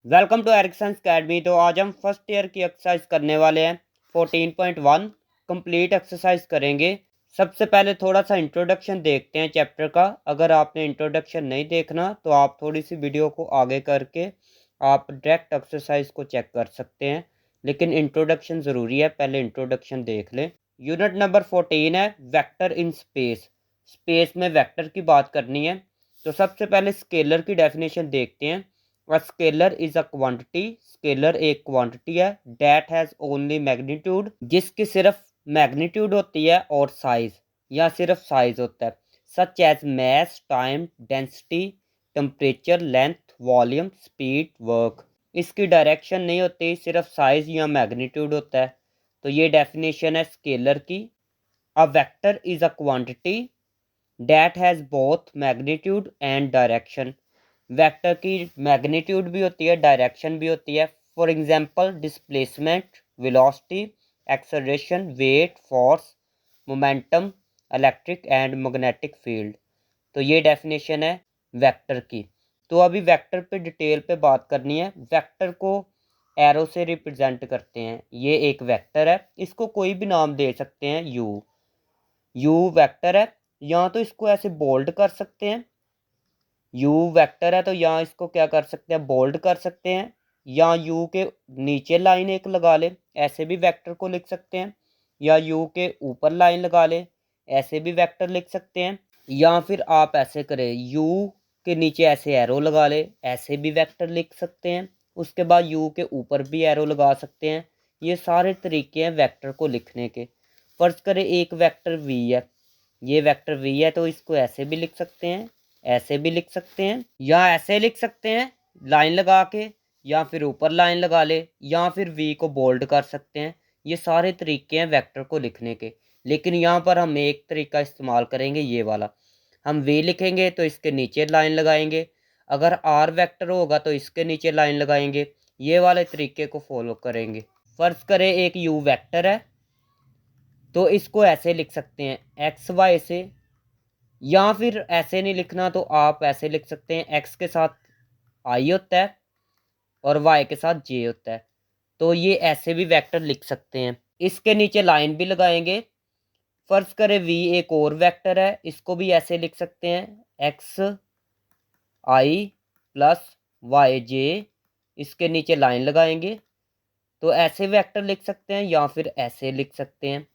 Welcome to Ericsson academy. तो आज हम फर्स्ट ईयर की एक्सरसाइज करने वाले हैं। 14.1 कंप्लीट एक्सरसाइज करेंगे। सबसे पहले थोड़ा सा इंट्रोडक्शन देखते हैं चैप्टर का। अगर आपने इंट्रोडक्शन नहीं देखना तो आप थोड़ी सी वीडियो को आगे करके आप डायरेक्ट एक्सरसाइज को चेक कर सकते हैं, लेकिन इंट्रोडक्शन ज़रूरी है, पहले इंट्रोडक्शन देख लें। यूनिट नंबर 14 है वेक्टर इन स्पेस। स्पेस में वेक्टर की बात करनी है। तो सबसे पहले स्केलर की डेफिनेशन देखते हैं। Scalar is a quantity. Scalar एक क्वांटिटी है डेट हैज ओनली मैग्नीट्यूड, जिसकी सिर्फ मैग्नीट्यूड होती है और साइज या सिर्फ साइज होता है। Such as mass, time, density, temperature, length, volume, speed, work. इसकी डायरेक्शन नहीं होती, सिर्फ साइज या मैग्नीट्यूड होता है। तो ये डेफिनेशन है स्केलर की। A vector is a quantity that has both magnitude and direction. Vector की मैग्नीट्यूड भी होती है, डायरेक्शन भी होती है। For example displacement, velocity, acceleration, weight, force, momentum, electric and magnetic field. तो ये डेफिनेशन है वेक्टर की। तो अभी वेक्टर पे डिटेल पे बात करनी है। वेक्टर को एरो से रिप्रेजेंट करते हैं। ये एक वेक्टर है, इसको कोई भी नाम दे सकते हैं। यू वेक्टर है। या तो इसको ऐसे बोल्ड कर सकते हैं, यू वेक्टर है, तो यहाँ इसको क्या कर सकते हैं, बोल्ड कर सकते हैं। या यू के नीचे लाइन एक लगा ले, ऐसे भी वेक्टर को लिख सकते हैं। या यू के ऊपर लाइन लगा ले, ऐसे भी वेक्टर लिख सकते हैं। या फिर आप ऐसे करें, यू के नीचे ऐसे एरो लगा ले, ऐसे भी वेक्टर लिख सकते हैं। उसके बाद यू के ऊपर भी एरो लगा सकते हैं। ये सारे तरीके हैं वेक्टर को लिखने के। फर्ज करें एक वेक्टर वी है। ये वेक्टर वी है तो इसको ऐसे भी लिख सकते हैं, ऐसे भी लिख सकते हैं, या ऐसे लिख सकते हैं लाइन लगा के, या फिर ऊपर लाइन लगा ले, या फिर वी को बोल्ड कर सकते हैं। ये सारे तरीके हैं वेक्टर को लिखने के। लेकिन यहाँ पर हम एक तरीका इस्तेमाल करेंगे, ये वाला। हम वी लिखेंगे तो इसके नीचे लाइन लगाएंगे। अगर आर वेक्टर होगा तो इसके नीचे लाइन लगाएंगे। ये वाले तरीके को फॉलो करेंगे। फर्ज करें एक यू वेक्टर है, तो इसको ऐसे लिख सकते हैं एक्स वाई से। या फिर ऐसे नहीं लिखना तो आप ऐसे लिख सकते हैं, एक्स के साथ आई होता है और वाई के साथ जे होता है। तो ये ऐसे भी वेक्टर लिख सकते हैं। इसके नीचे लाइन भी लगाएंगे। फर्ज करें वी एक और वेक्टर है, इसको भी ऐसे लिख सकते हैं, एक्स आई प्लस वाई जे। इसके नीचे लाइन लगाएंगे तो ऐसे वेक्टर लिख सकते हैं, या फिर ऐसे लिख सकते हैं।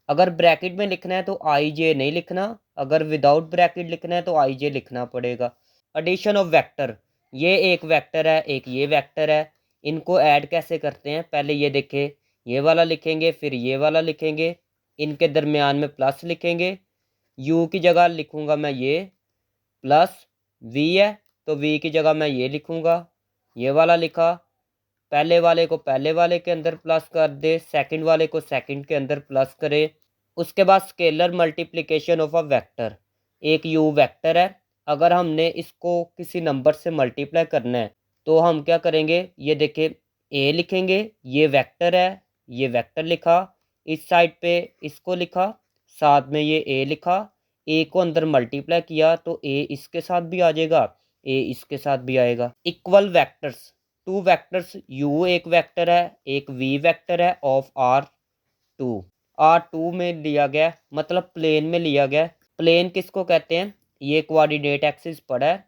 अगर ब्रैकेट में लिखना है तो आई जे नहीं लिखना, अगर विदाउट ब्रैकेट लिखना है तो आई जे लिखना पड़ेगा। एडिशन ऑफ वेक्टर, ये एक वेक्टर है, एक ये वेक्टर है। इनको ऐड कैसे करते हैं, पहले ये देखें। ये वाला लिखेंगे, फिर ये वाला लिखेंगे, इनके दरमियान में प्लस लिखेंगे। यू की जगह लिखूंगा मैं ये, प्लस वी है तो वी की जगह मैं ये लिखूंगा। ये वाला लिखा, पहले वाले को पहले वाले के अंदर प्लस कर दे, सेकंड वाले को सेकंड के अंदर प्लस करे। उसके बाद scalar multiplication of a vector. एक यू वेक्टर है, अगर हमने इसको किसी नंबर से मल्टीप्लाई करना है तो हम क्या करेंगे, ये देखें, ए लिखेंगे, ये वेक्टर है, ये वेक्टर लिखा, इस साइड पे इसको लिखा, साथ में ये ए लिखा। ए को अंदर मल्टीप्लाई किया तो ए इसके साथ भी आ जाएगा, ए इसके साथ भी आएगा। Equal vectors, two vectors, u एक वेक्टर है, एक वी वेक्टर है of R two. R two में लिया गया, मतलब प्लेन में लिया गया। प्लेन किसको कहते हैं, ये कोऑर्डिनेट एक्सिस पड़ा है,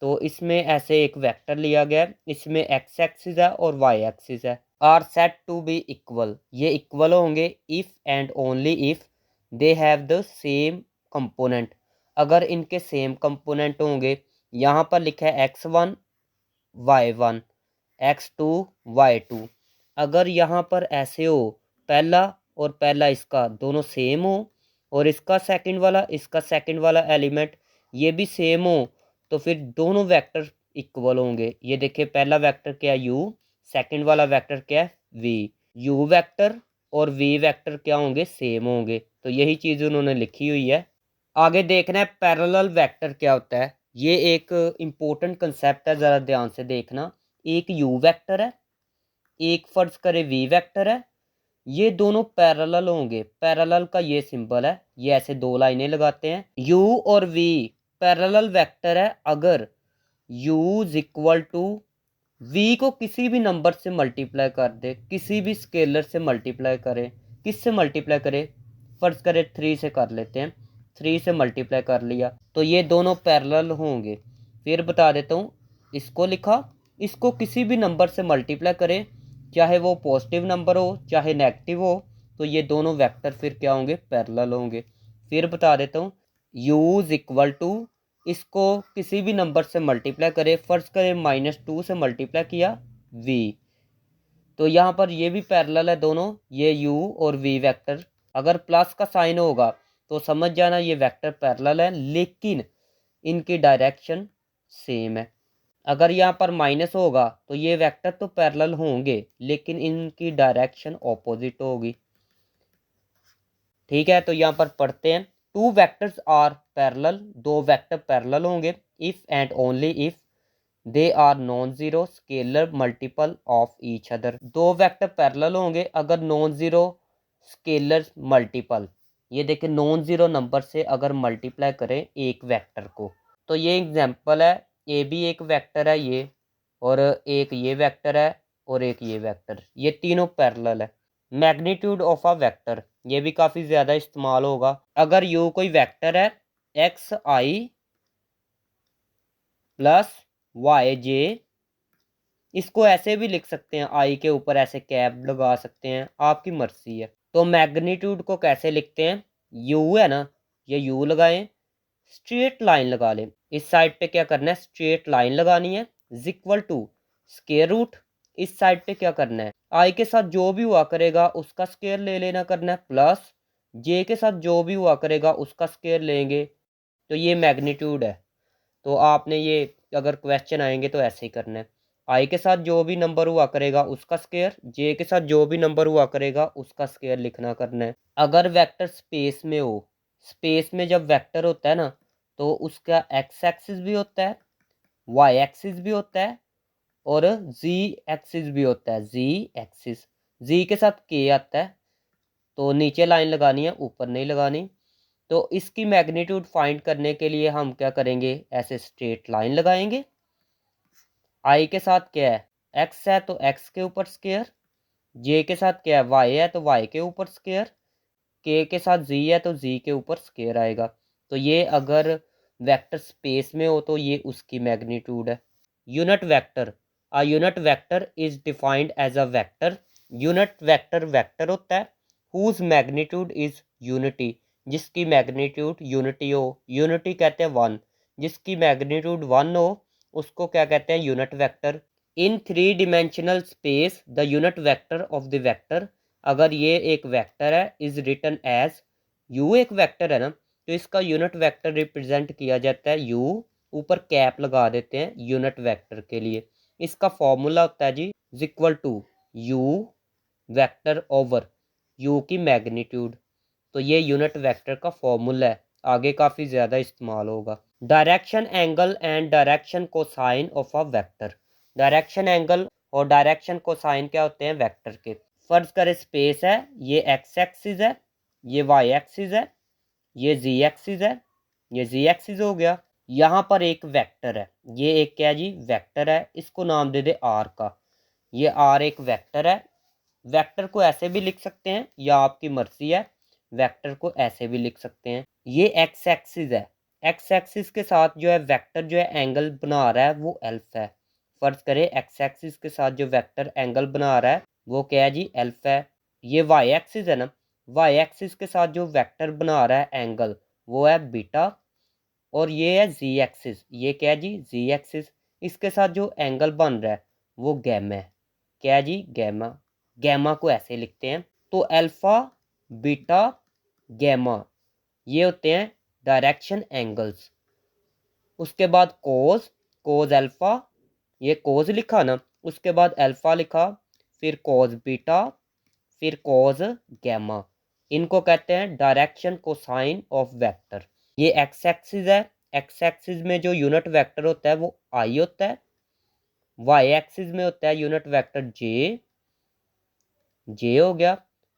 तो इसमें ऐसे एक वेक्टर लिया गया है, इसमें एक्स एक्सिस है और वाई एक्सिस है। Are said to be equal, ये इक्वल होंगे if and only if they have the same component. अगर इनके सेम कंपोनेंट होंगे, यहाँ पर लिखा है x1 y1, x2 y2। अगर यहाँ पर ऐसे हो, पहला और पहला इसका दोनों सेम हो, और इसका सेकंड वाला एलिमेंट ये भी सेम हो, तो फिर दोनों वेक्टर इक्वल होंगे। ये देखिए, पहला वेक्टर क्या है u, सेकंड वाला वेक्टर क्या है v। u वेक्टर और v वेक्टर क्या होंगे, सेम होंगे। तो यही चीज़ उन्होंने लिखी हुई है। आगे देखना है पैरेलल वेक्टर क्या होता है। ये एक इम्पोर्टेंट कंसेप्ट है, ज़रा ध्यान से देखना। एक यू वेक्टर है, एक फर्ज करे वी वेक्टर है, ये दोनों पैरेलल होंगे। पैरेलल का ये सिंबल है, ये ऐसे दो लाइनें लगाते हैं। यू और वी पैरेलल वेक्टर है अगर u is equal to v को किसी भी नंबर से मल्टीप्लाई कर दे, किसी भी स्केलर से मल्टीप्लाई करे, किससे मल्टीप्लाई करे, फर्ज करें 3 से कर लेते हैं, 3 से मल्टीप्लाई कर लिया तो ये दोनों पैरेलल होंगे। फिर बता देता हूँ, इसको लिखा, इसको किसी भी नंबर से मल्टीप्लाई करें, चाहे वो पॉजिटिव नंबर हो चाहे नेगेटिव हो, तो ये दोनों वेक्टर फिर क्या होंगे, पैरेलल होंगे। फिर बता देता हूँ, u इज इक्वल टू, इसको किसी भी नंबर से मल्टीप्लाई करें, फर्ज करें -2 से मल्टीप्लाई किया v, तो यहाँ पर ये भी पैरेलल है दोनों, ये u और v वेक्टर। अगर प्लस का साइन होगा तो समझ जाना ये वेक्टर पैरेलल है, लेकिन इनकी डायरेक्शन सेम है। अगर यहाँ पर माइनस होगा तो ये वेक्टर तो पैरेलल होंगे लेकिन इनकी डायरेक्शन ऑपोजिट होगी। ठीक है, तो यहाँ पर पढ़ते हैं, टू वेक्टर्स आर पैरेलल, दो वेक्टर पैरेलल होंगे if and only if they are non zero scalar multiple of each other. दो वेक्टर पैरेलल होंगे अगर नॉन जीरो स्केलर मल्टीपल, ये देखें नॉन जीरो नंबर से अगर मल्टीप्लाई करें एक वेक्टर को, तो ये एग्जांपल है, ए भी एक वेक्टर है ये, और एक ये वेक्टर है और एक ये वेक्टर, ये तीनों पैरेलल है। मैग्नीट्यूड ऑफ अ वेक्टर, ये भी काफ़ी ज़्यादा इस्तेमाल होगा। अगर यू कोई वेक्टर है एक्स आई प्लस वाई जे, इसको ऐसे भी लिख सकते हैं, आई के ऊपर ऐसे कैप लगा सकते हैं, आपकी मर्जी है। तो मैग्नीट्यूड को कैसे लिखते हैं, यू है ना, ये यू लगाएं, स्ट्रेट लाइन लगा लें, इस साइड पे क्या करना है, स्ट्रेट लाइन लगानी है, is equal to square root, इस साइड पे क्या करना है, आई के साथ जो भी हुआ करेगा उसका स्क्वायर ले लेना करना है, प्लस जे के साथ जो भी हुआ करेगा उसका स्क्वायर लेंगे, तो ये मैग्नीट्यूड है। तो आपने ये अगर क्वेश्चन आएंगे तो ऐसे ही करना है, आई के साथ जो भी नंबर हुआ करेगा उसका स्क्वायर, जे के साथ जो भी नंबर हुआ करेगा उसका स्क्वायर लिखना करना है। अगर वेक्टर स्पेस में हो, स्पेस में जब वेक्टर होता है ना तो उसका एक्स एक्सिस भी होता है, वाई एक्सिस भी होता है और जी एक्सिस भी होता है, जी एक्सिस, जी के साथ के आता है, तो नीचे लाइन लगानी है ऊपर नहीं लगानी। तो इसकी मैग्नीट्यूड फाइंड करने के लिए हम क्या करेंगे, ऐसे स्ट्रेट लाइन लगाएंगे, आई के साथ क्या है, एक्स है तो एक्स के ऊपर स्क्वायर, जे के साथ क्या है, वाई है तो वाई के ऊपर स्क्वायर, के साथ जी है तो जी के ऊपर स्क्वायर आएगा। तो ये अगर वेक्टर स्पेस में हो तो ये उसकी मैग्नीट्यूड है। Unit vector, a unit vector is defined as a vector, unit vector vector होता है हुज मैग्नीट्यूड इज यूनिटी, जिसकी मैग्नीट्यूड यूनिटी हो, यूनिटी कहते हैं 1, जिसकी मैग्नीट्यूड 1 हो उसको क्या कहते हैं, unit vector. In 3 dimensional space the unit vector of the vector, अगर ये एक वेक्टर है, इज रिटन एज, यू एक वेक्टर है ना तो इसका यूनिट वेक्टर रिप्रेजेंट किया जाता है यू, ऊपर कैप लगा देते हैं यूनिट वेक्टर के लिए। इसका फॉर्मूला होता है जी is equal to u vector over u की मैग्नीट्यूड, तो ये यूनिट वेक्टर का फॉर्मूला है, आगे काफ़ी ज़्यादा इस्तेमाल होगा। Direction angle and direction cosine of a vector, direction angle और डायरेक्शन कोसाइन क्या होते हैं वेक्टर के। फर्ज करें स्पेस है, ये एक्स एक्सिस है, ये वाई एक्सिस है, ये जी एक्सिस है, ये जी एक्सिस हो गया। यहाँ पर एक वेक्टर है, ये एक क्या है जी, वेक्टर है, इसको नाम दे दे आर का, ये आर एक वेक्टर है। वेक्टर को ऐसे भी लिख सकते हैं या आपकी मर्जी है, वेक्टर को ऐसे भी लिख सकते हैं। ये एक्स एक्सिस है, एक्स एक्सिस के साथ जो है वेक्टर जो है एंगल बना रहा है वो एल्फा है। फर्ज करें एक्स एक्सिस के साथ जो वेक्टर एंगल बना रहा है वो क्या है जी, एल्फा है। ये वाई एक्सिस है ना, वाई एक्सिस के साथ जो वेक्टर बना रहा है एंगल वो है बीटा, और ये है जी एक्सिस, ये क्या है जी, जी एक्सिस, इसके साथ जो एंगल बन रहा है वो गैमा है, क्या है जी, गैमा। गैमा को ऐसे लिखते हैं, तो अल्फा बीटा गैमा ये होते हैं डायरेक्शन एंगल्स। उसके बाद कोज, कोज अल्फा, ये कोज लिखा ना, उसके बाद अल्फा लिखा, फिर कोज बीटा, फिर कोज गैमा, इनको कहते हैं डायरेक्शन कोसाइन ऑफ वेक्टर। ये एक्स एक्सिस है, एक्स एक्सिस में जो यूनिट वेक्टर होता है वो आई होता है, वाई एक्सिस में होता है यूनिट वेक्टर जे, जे हो गया,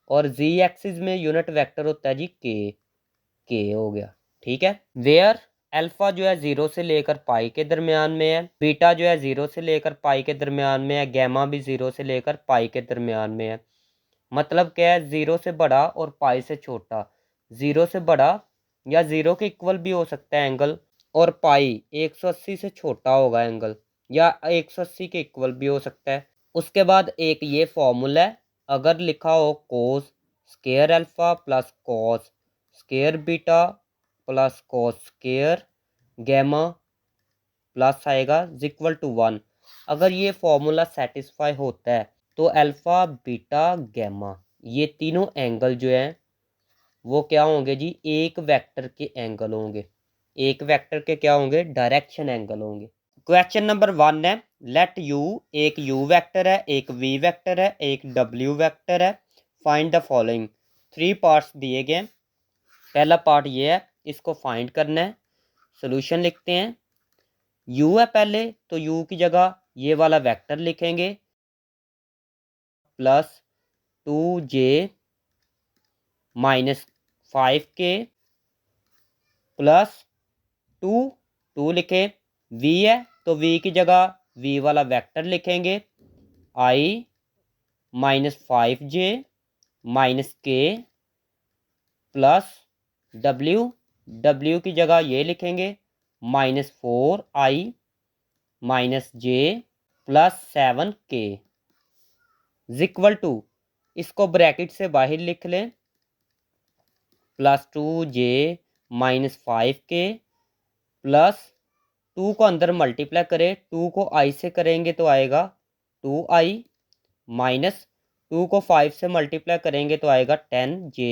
और जी एक्सिस में यूनिट वेक्टर होता है जी के हो गया। ठीक है, वेयर अल्फ़ा जो है 0 से लेकर पाई के दरमियान में है, बीटा जो है 0 से लेकर पाई के दरमियान में है, गैमा भी 0 से लेकर पाई के दरमियान में है। मतलब क्या है, 0 से बड़ा और पाई से छोटा। 0 से बड़ा या 0 के इक्वल भी हो सकता है एंगल, और पाई 180 से छोटा होगा एंगल, या 180 के इक्वल भी हो सकता है। उसके बाद एक ये फॉर्मूला है, अगर लिखा हो cos square alpha plus cos square beta plus cos square gamma plus आएगा इक्वल टू 1। अगर ये फॉर्मूला सेटिस्फाई होता है तो अल्फ़ा बीटा गैमा ये तीनों एंगल जो हैं वो क्या होंगे जी, एक वेक्टर के एंगल होंगे। एक वेक्टर के क्या होंगे, डायरेक्शन एंगल होंगे। क्वेश्चन नंबर 1 है, लेट यू, एक यू वेक्टर है, एक वी वेक्टर है, एक डब्ल्यू वेक्टर है, फाइंड द फॉलोइंग। 3 पार्ट्स दिए गए। पहला पार्ट ये है, इसको फाइंड करना है। सोल्यूशन लिखते हैं। यू है पहले, तो यू की जगह ये वाला वेक्टर लिखेंगे plus 2j minus 5k plus 2 लिखे। v है तो v की जगह v वाला वेक्टर लिखेंगे i minus 5j minus k plus w की जगह ये लिखेंगे minus 4i minus j plus 7k equal to, इसको ब्रैकेट से बाहर लिख लें, plus 2j minus 5k plus 2 को अंदर मल्टीप्लाई करें, 2 को i से करेंगे तो आएगा 2i माइनस 2 को 5 से मल्टीप्लाई करेंगे तो आएगा 10j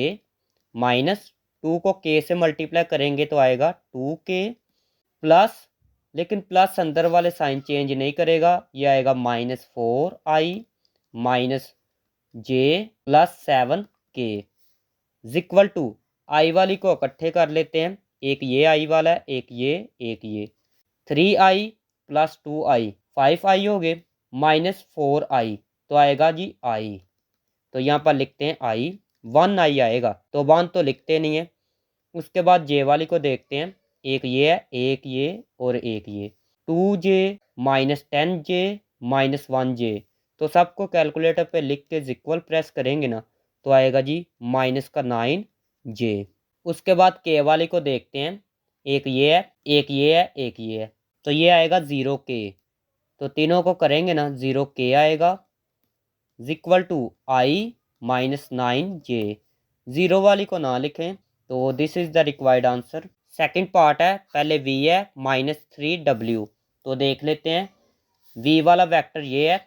माइनस 2 को k से मल्टीप्लाई करेंगे तो आएगा 2k प्लस, लेकिन प्लस अंदर वाले साइन चेंज नहीं करेगा, ये आएगा minus 4i minus j plus 7k equal to, I वाली को इकट्ठे कर लेते हैं, एक ये आई वाला है, एक ये 3i प्लस 2i 5i हो गए माइनस 4i तो आएगा जी i। तो यहाँ पर लिखते हैं i, 1i आएगा, तो 1 तो लिखते नहीं है। उसके बाद जे वाली को देखते हैं, एक ये है, एक ये और एक ये। 2j minus 10j minus 1j, तो सबको कैलकुलेटर पे लिख के इक्वल प्रेस करेंगे ना तो आएगा जी माइनस का 9j। उसके बाद के वाली को देखते हैं, एक ये है, एक ये है, एक ये है, तो ये आएगा 0k, तो तीनों को करेंगे ना 0k आएगा equal to i minus 9j। 0 वाली को ना लिखें, तो this is the required answer. Second part है, पहले v है माइनस 3w, तो देख लेते हैं। v वाला वेक्टर ये है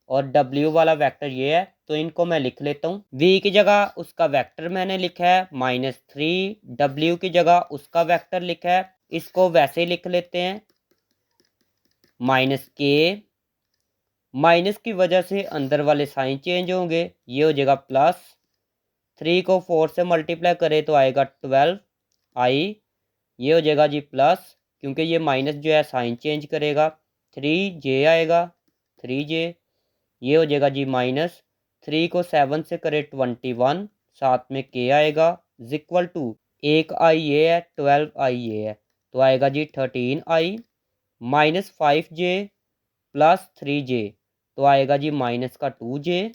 और w वाला वेक्टर ये है, तो इनको मैं लिख लेता हूँ। v की जगह उसका वेक्टर मैंने लिखा है -3, w की जगह उसका वेक्टर लिखा है, इसको वैसे ही लिख लेते हैं -k। माइनस की वजह से अंदर वाले साइन चेंज होंगे, ये हो जाएगा प्लस, 3 को 4 से मल्टीप्लाई करें तो आएगा 12i, ये हो जाएगा जी प्लस, क्योंकि ये माइनस जो है साइन चेंज करेगा, 3j आएगा 3j, ये हो जाएगा जी माइनस, 3 को 7 से करें 21, साथ में k आएगा इक्वल टू, एक i ये है, 12i ये है, तो आएगा जी 13i minus 5j plus 3j, तो आएगा जी माइनस का 2j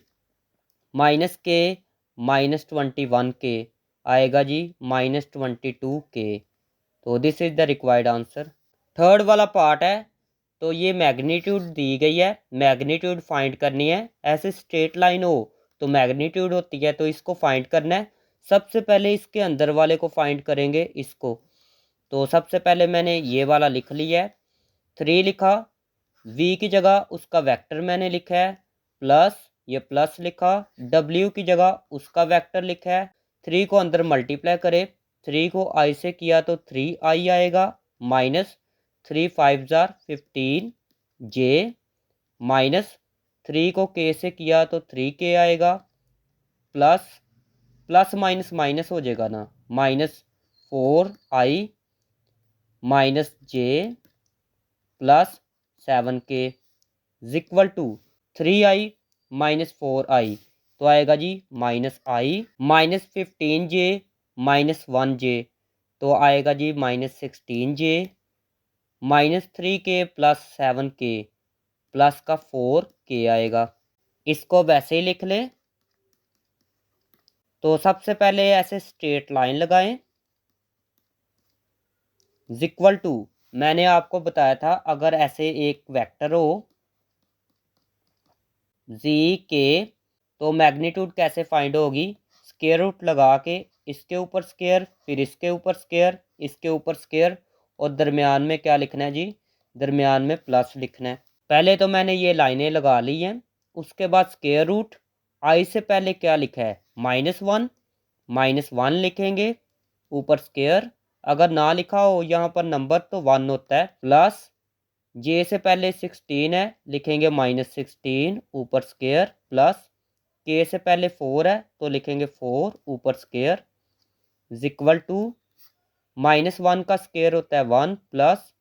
माइनस के माइनस 21k आएगा जी माइनस 22k। तो this is the required answer. Third वाला पार्ट है, तो ये मैग्नीट्यूड दी गई है, मैग्नीट्यूड फाइंड करनी है। ऐसे स्ट्रेट लाइन हो तो मैग्नीट्यूड होती है, तो इसको फाइंड करना है। सबसे पहले इसके अंदर वाले को फाइंड करेंगे, इसको। तो सबसे पहले मैंने ये वाला लिख लिया है, 3 लिखा, v की जगह उसका वेक्टर मैंने लिखा है प्लस, ये प्लस लिखा, w की जगह उसका वेक्टर लिखा है, 3 को अंदर मल्टीप्लाई करे, 3 को i से किया तो 3i आएगा माइनस 3 5 15 j माइनस 3 को k से किया तो 3k आएगा प्लस, प्लस माइनस माइनस हो जाएगा ना, minus 4i minus j plus 7k equal to 3i minus 4i, तो आएगा जी minus i minus 15j minus 1j, तो आएगा जी -16J -3K plus 7K plus का 4K आएगा। इसको वैसे ही लिख लें। तो सबसे पहले ऐसे स्ट्रेट लाइन लगाएं इक्वल टू, मैंने आपको बताया था अगर ऐसे एक वेक्टर हो जी के, तो मैग्नीट्यूड कैसे फाइंड होगी, स्क्वायर रूट लगा के इसके ऊपर स्क्वायर, फिर इसके ऊपर स्क्वायर, इसके ऊपर स्क्वायर, और दरमियान में क्या लिखना है जी, दरमियान में प्लस लिखना है। पहले तो मैंने ये लाइनें लगा ली हैं। उसके बाद स्क्वायर रूट, आई से पहले क्या लिखा है -1, -1 लिखेंगे, ऊपर स्क्वायर, अगर ना लिखा हो यहाँ पर नंबर तो 1 होता है, प्लस जे से पहले 16 है, लिखेंगे -16 ऊपर स्क्वायर, प्लस के से पहले 4 है तो लिखेंगे 4 ऊपर स्क्वायर, इक्वल टू -1 का स्क्वायर होता है 1, प्लस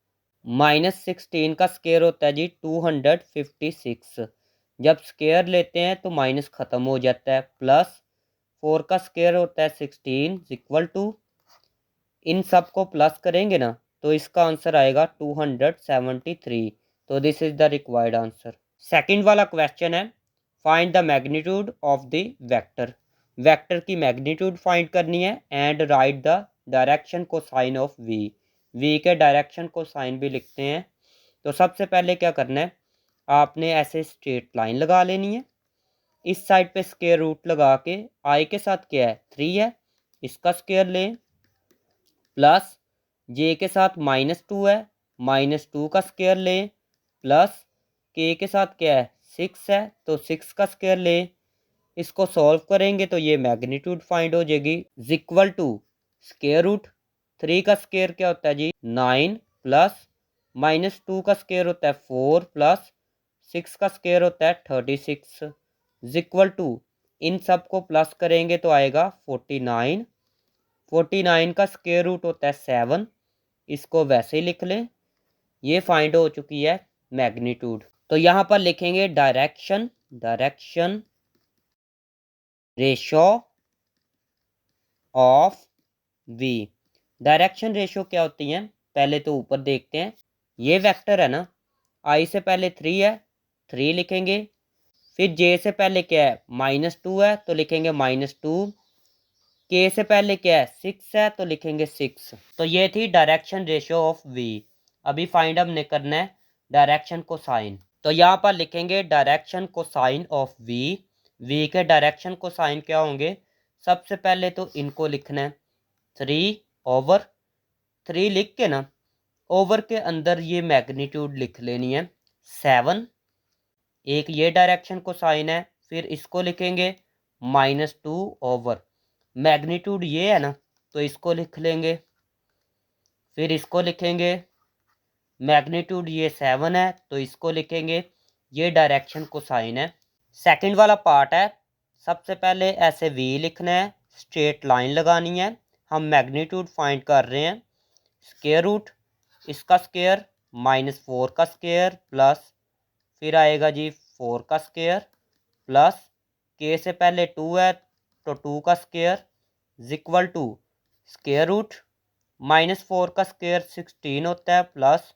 -16 का स्क्वायर होता है जी 256। जब स्क्वायर लेते हैं तो माइनस ख़त्म हो जाता है, प्लस 4 का स्क्वायर होता है 16 इक्वल टू, इन सब को प्लस करेंगे ना तो इसका आंसर आएगा 273। तो this is the required answer. Second वाला क्वेश्चन है find the magnitude of the vector. Vector की मैग्नीट्यूड फाइंड करनी है एंड राइट द डायरेक्शन को साइन ऑफ वी। वी के डायरेक्शन को साइन भी लिखते हैं। तो सबसे पहले क्या करना है, आपने ऐसे स्ट्रेट लाइन लगा लेनी है। इस साइड पे स्क्वायर रूट लगा के आई के साथ क्या है 3 है, इसका स्क्वायर लें, प्लस जे के साथ -2 है, -2 का स्क्वायर लें, प्लस के साथ क्या है 6 है तो 6 का स्क्वायर लें। इसको सॉल्व करेंगे तो ये मैग्नीट्यूड फाइंड हो जाएगी इक्वल टू स्क्वायर रूट 3 का स्क्वायर क्या होता है जी 9, प्लस -2 का स्क्वायर होता है 4, प्लस 6 का स्क्वायर होता है 36 इक्वल टू, इन सब को प्लस करेंगे तो आएगा 49। 49 का स्क्वायर रूट होता है 7, इसको वैसे ही लिख लें। ये फाइंड हो चुकी है मैग्नीट्यूड। तो यहाँ पर लिखेंगे direction, direction ratio of v. Direction ratio क्या होती है, पहले तो ऊपर देखते हैं। ये वेक्टर है ना, आई से पहले 3 है, 3 लिखेंगे, फिर जे से पहले क्या है -2 है तो लिखेंगे -2, के से पहले क्या है 6 है तो लिखेंगे 6। तो ये थी डायरेक्शन रेशियो ऑफ वी। अभी फाइंड हमने करना है डायरेक्शन को साइन। तो यहाँ पर लिखेंगे डायरेक्शन को साइन ऑफ वी। वी के डायरेक्शन को साइन क्या होंगे, सबसे पहले तो इनको लिखना है 3/3 लिख के ना ओवर के अंदर ये मैग्नीट्यूड लिख लेनी है 7। एक ये डायरेक्शन को साइन है, फिर इसको लिखेंगे -2 ओवर मैग्नीट्यूड ये है ना तो इसको लिख लेंगे, फिर इसको लिखेंगे मैग्नीट्यूड ये 7 है तो इसको लिखेंगे, ये डायरेक्शन को साइन है। सेकंड वाला पार्ट है, सबसे पहले ऐसे वी लिखना है, स्ट्रेट लाइन लगानी है, हम मैग्नीट्यूड फाइंड कर रहे हैं। स्क्वायर रूट इसका स्क्वायर -4 का स्क्वायर, प्लस फिर आएगा जी 4 का स्क्वायर, प्लस के से पहले 2 है तो 2 का square equal to square root -4 का स्क्वायर 16 होता है, प्लस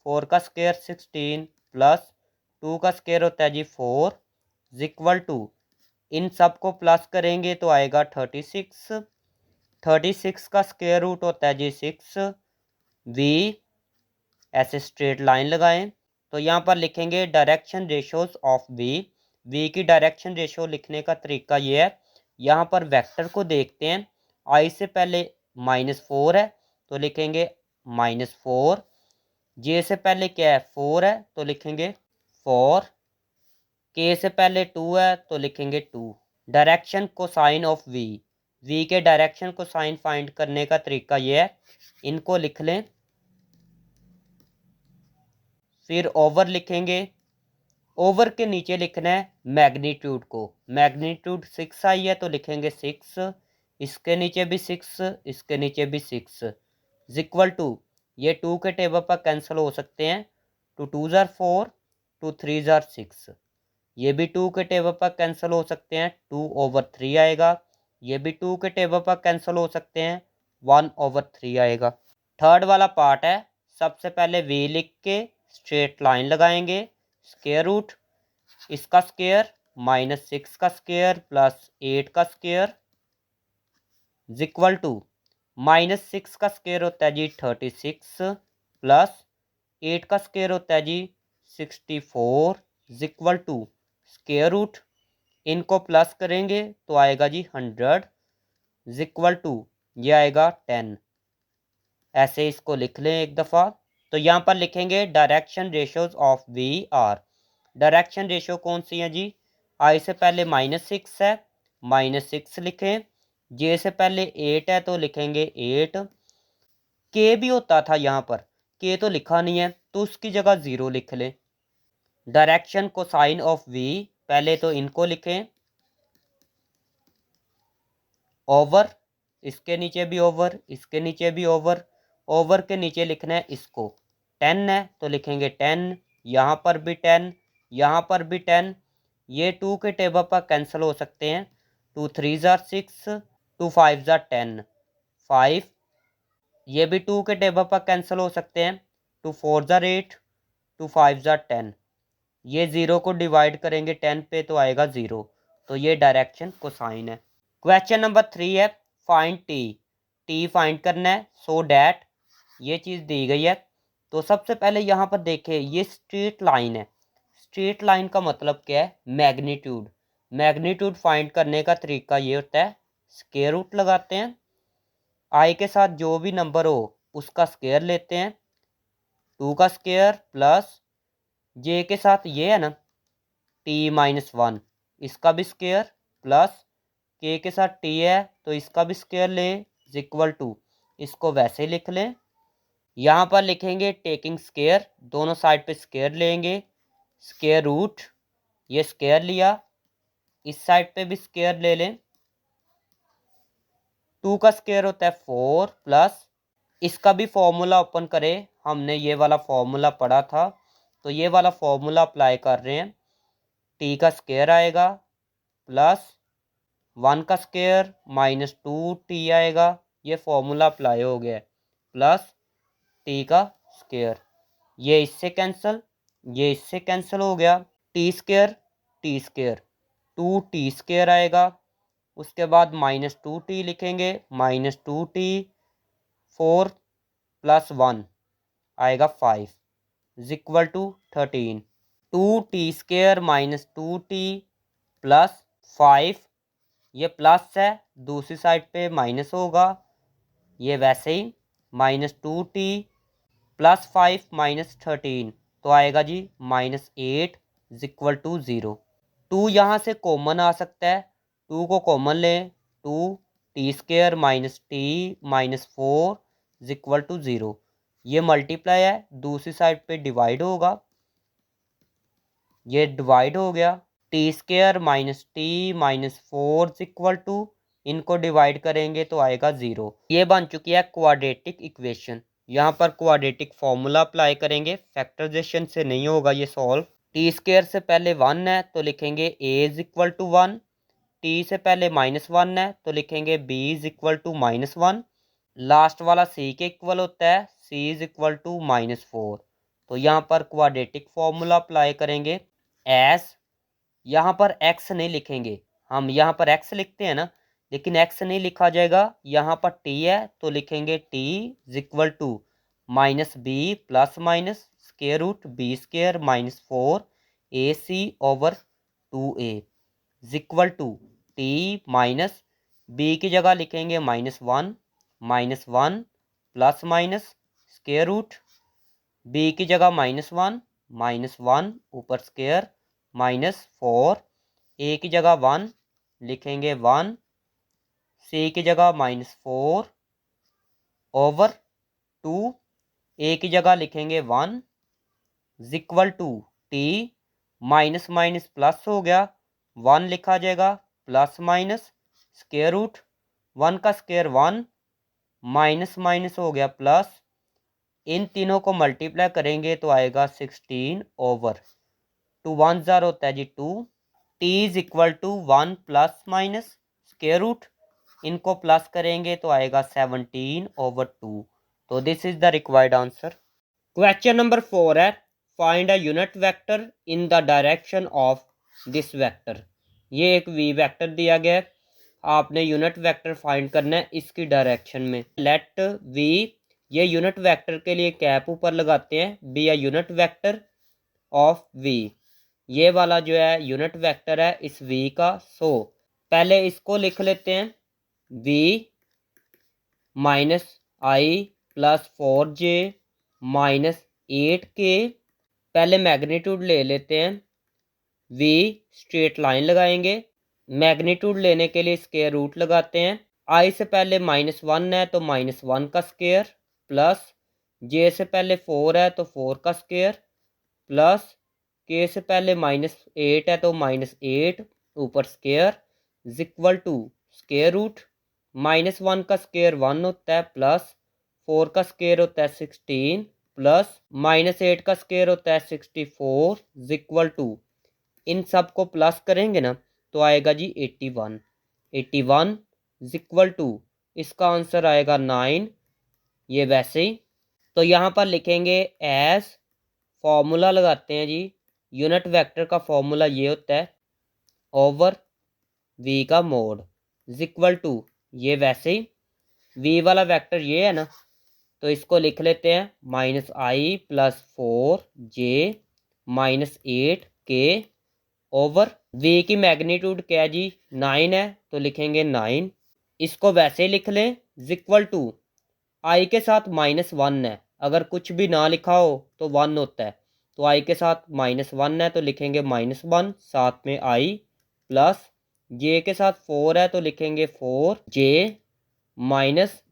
4 का स्क्वायर 16, प्लस 2 का स्क्वायर होता है जी 4 इक्वल टू, इन सब को प्लस करेंगे तो आएगा 36। 36 का स्क्वायर रूट होता है जी 6। वी ऐसे स्ट्रेट लाइन लगाएं तो यहाँ पर लिखेंगे direction ratios of v. V की डायरेक्शन रेशो लिखने का तरीका ये है, यहाँ पर वेक्टर को देखते हैं, आई से पहले -4 है तो लिखेंगे -4, जे से पहले क्या है 4 है तो लिखेंगे 4, के से पहले 2 है तो लिखेंगे 2। डायरेक्शन को साइन ऑफ वी। वी के डायरेक्शन को साइन फाइंड करने का तरीका ये है, इनको लिख लें, फिर ओवर लिखेंगे, ओवर के नीचे लिखना है मैग्नीट्यूड को। मैग्नीट्यूड 6 आई है तो लिखेंगे 6, इसके नीचे भी 6, इसके नीचे भी 6 इक्वल टू, ये 2 के टेबल पर कैंसिल हो सकते हैं, 2 2 ज़ार 4, 2 3 ज़ार 6, ये भी 2 के टेबल पर कैंसिल हो सकते हैं, 2/3 आएगा, ये भी 2 के टेबल पर कैंसिल हो सकते हैं, 1/3 आएगा। थर्ड वाला पार्ट है, सबसे पहले v लिख के स्ट्रेट लाइन लगाएंगे, स्क्वायर रूट इसका स्क्वायर -6 का स्क्वायर प्लस 8 का स्क्वायर इज इक्वल टू -6 का स्क्वायर होता है जी 36 प्लस 8 का स्क्वायर होता है जी 64 is equal to square root, इनको प्लस करेंगे तो आएगा जी 100 इज इक्वल टू ये आएगा 10। ऐसे इसको लिख लें एक दफ़ा। तो यहाँ पर लिखेंगे direction ratios of we are. Direction ratio कौन सी है जी? आई से पहले -6 है, -6 लिखें। जे से पहले 8 है तो लिखेंगे 8। के भी होता था यहाँ पर, के तो लिखा नहीं है तो उसकी जगह 0 लिख लें। डायरेक्शन कोसाइन ऑफ वी, पहले तो इनको लिखें, ओवर इसके नीचे भी ओवर, इसके नीचे भी ओवर, ओवर के नीचे लिखना है इसको। 10 है तो लिखेंगे 10, यहाँ पर भी 10, यहाँ पर भी 10। ये 2 के टेबल पर कैंसिल हो सकते हैं। 2 3 ज़ार 6, 2 5 ज़ार 10, 5। ये भी 2 के टेबल पर कैंसिल हो सकते हैं। 2 4 ज़ार 8, 2 5 ज़ार 10। ये 0 को डिवाइड करेंगे 10 पे तो आएगा 0। तो ये डायरेक्शन कोसाइन है। क्वेश्चन नंबर 3 है, फाइंड टी। टी फाइंड करना है सो डैट ये चीज़ दी गई है। तो सबसे पहले यहाँ पर देखें, ये स्ट्रेट लाइन है। स्ट्रेट लाइन का मतलब क्या है? मैग्नीट्यूड। मैग्नीट्यूड फाइंड करने का तरीका ये होता है, स्क्वायर रूट लगाते हैं, आई के साथ जो भी नंबर हो उसका स्क्वायर लेते हैं, 2 का स्क्वायर प्लस जे के साथ ये है ना t-1, इसका भी स्क्वायर प्लस के साथ t है तो इसका भी स्क्वायर ले इज इक्वल टू, इसको वैसे लिख लें। यहाँ पर लिखेंगे टेकिंग स्क्वायर, दोनों साइड पे स्क्वायर लेंगे, स्क्वायर रूट ये स्क्वायर लिया, इस साइड पे भी स्क्वायर ले लें। 2 का स्क्वायर होता है 4 प्लस इसका भी फॉर्मूला ओपन करें, हमने ये वाला फॉर्मूला पढ़ा था तो ये वाला फॉर्मूला अप्लाई कर रहे हैं। टी का स्क्वायर आएगा प्लस 1 का स्क्वायर -2t आएगा, ये फॉर्मूला अप्लाई हो गया है, प्लस टी का स्क्वायर, ये इससे कैंसिल, ये इससे कैंसिल हो गया, टी स्क्वायर 2t स्क्वायर आएगा। उसके बाद -2t लिखेंगे, -2t 4 + 1 आएगा 5 is equal to 13। 2t square -2t plus 5, ये प्लस है दूसरी साइड पे माइनस होगा, ये वैसे ही -2t प्लस 5 -13 तो आएगा जी -8 इज इक्वल टू 0। 2 यहाँ से कॉमन आ सकता है, 2 को कॉमन लें, 2t square -t -4 is equal to 0। ये मल्टीप्लाई है, दूसरी साइड पे डिवाइड होगा, ये डिवाइड हो गया, t square -t -4 is equal to, इनको डिवाइड करेंगे तो आएगा 0। ये बन चुकी है क्वाड्रेटिक इक्वेशन। यहाँ पर क्वाड्रेटिक फॉर्मूला अप्लाई करेंगे, फैक्टराइजेशन से नहीं होगा ये सॉल्व। टी स्क्वायर से पहले 1 है तो लिखेंगे a is equal to 1, t से पहले -1 है तो लिखेंगे b is equal to -1, last वाला c के इक्वल होता है, c इज इक्वल टू -4। तो यहाँ पर क्वाड्रेटिक फॉर्मूला अप्लाई करेंगे, एस यहाँ पर x नहीं लिखेंगे, हम यहाँ पर x लिखते हैं ना, लेकिन x नहीं लिखा जाएगा, यहाँ पर t है तो लिखेंगे t is equal to -b plus minus square root b square -4 ac over 2a is equal to t minus b की जगह लिखेंगे -1 plus minus square root b की जगह -1 ऊपर स्क्वायर -4, a की जगह 1 लिखेंगे 1, c की जगह -4 ओवर 2, a की जगह लिखेंगे 1 is equal to t minus minus plus हो गया, 1 लिखा जाएगा प्लस माइनस स्क्वायर रूट 1 का स्क्वायर 1 माइनस माइनस हो गया प्लस, इन तीनों को मल्टीप्लाई करेंगे तो आएगा 16 ओवर 2 1 होता है जी 2, t is equal to 1 plus minus square root इनको प्लस करेंगे तो आएगा 17/2। तो this is the required answer. Question number 4 है, find a unit vector in the direction of this vector. ये एक वी वेक्टर दिया गया है, आपने यूनिट वेक्टर फाइंड करना है इसकी डायरेक्शन में। लेट वी, ये यूनिट वेक्टर के लिए कैप ऊपर लगाते हैं, be a unit vector of v. ये वाला जो है यूनिट वेक्टर है इस वी का। सो पहले इसको लिख लेते हैं, v minus i plus 4j minus 8k। पहले मैग्नीट्यूड ले लेते हैं, वी स्ट्रेट लाइन लगाएंगे, मैग्नीट्यूड लेने के लिए स्क्वायर रूट लगाते हैं। आई से पहले -1 है तो -1 का स्क्वायर, प्लस जे से पहले 4 है तो 4 का स्क्वायर, प्लस के से पहले -8 है तो -8 ऊपर square is equal to square root. -1 का स्क्वायर 1 होता है, प्लस 4 का स्क्वायर होता है 16, प्लस -8 का स्क्वायर होता है 64 इज इक्वल टू, इन सब को प्लस करेंगे ना तो आएगा जी 81। 81 इज इक्वल टू, इसका आंसर आएगा 9। ये वैसे ही तो यहाँ पर लिखेंगे एज, फॉर्मूला लगाते हैं जी, यूनिट वेक्टर का फॉर्मूला ये होता है ओवर वी का मोड इज इक्वल टू, ये वैसे ही वी वाला वेक्टर ये है ना, तो इसको लिख लेते हैं -i plus 4j minus 8k over v की मैग्नीट्यूड क्या है जी 9 है तो लिखेंगे 9। इसको वैसे ही लिख लें इज इक्वल टू, आई के साथ -1 है, अगर कुछ भी ना लिखा हो तो 1 होता है, तो आई के साथ -1 है तो लिखेंगे -1, साथ में आई, प्लस जे के साथ 4 है तो लिखेंगे 4j माइनस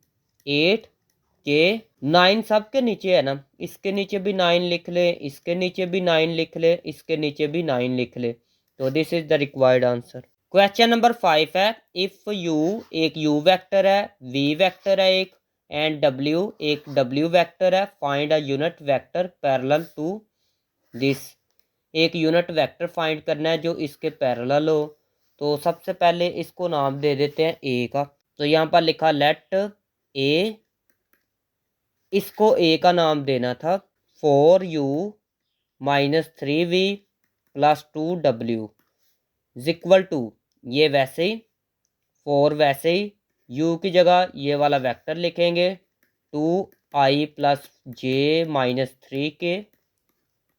8k। 9 सब के नीचे है ना, इसके नीचे भी 9 लिख ले, इसके नीचे भी 9 लिख ले, इसके नीचे भी 9 लिख ले। तो this is the required answer. Question number 5 है, इफ यू, एक यू वेक्टर है, वी वेक्टर है एक, एंड डब्ल्यू, एक डब्ल्यू वेक्टर है, find a unit vector parallel to this. एक यूनिट वेक्टर फाइंड करना है जो इसके पैरेलल हो। तो सबसे पहले इसको नाम दे देते हैं ए का। तो यहाँ पर लिखा लेट ए, इसको ए का नाम देना था 4u minus 3v plus 2w is equal to, ये वैसे ही 4 वैसे ही, u की जगह ये वाला वेक्टर लिखेंगे 2i plus j minus 3k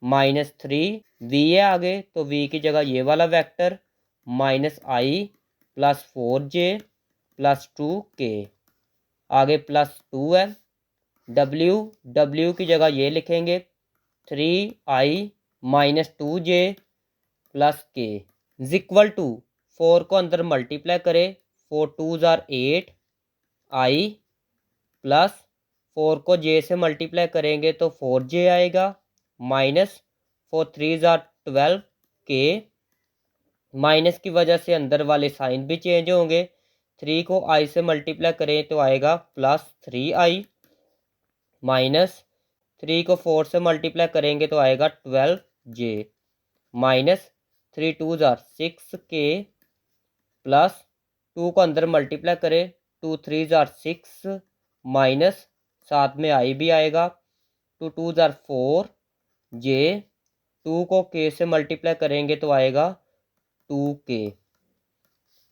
minus 3v है आगे तो v की जगह ये वाला vector -i plus 4j plus 2k, आगे प्लस 2 है। w की जगह ये लिखेंगे 3i minus 2j plus k is equal to, 4 को अंदर मल्टीप्लाई करें, 4 2s आर 8 i, प्लस 4 को j से मल्टीप्लाई करेंगे तो 4j आएगा, minus 4 3s are 12 k, minus की वजह से अंदर वाले साइन भी चेंज होंगे। 3 को i से मल्टीप्लाई करें तो आएगा प्लस 3i, माइनस 3 को 4 से मल्टीप्लाई करेंगे तो आएगा 12j, minus 3 2s are 6k, plus 2 को अंदर मल्टीप्लाई करें, 2 3s आर 6, माइनस साथ में i भी आएगा, 2 2s आर 4j, 2 को k से मल्टीप्लाई करेंगे तो आएगा 2k।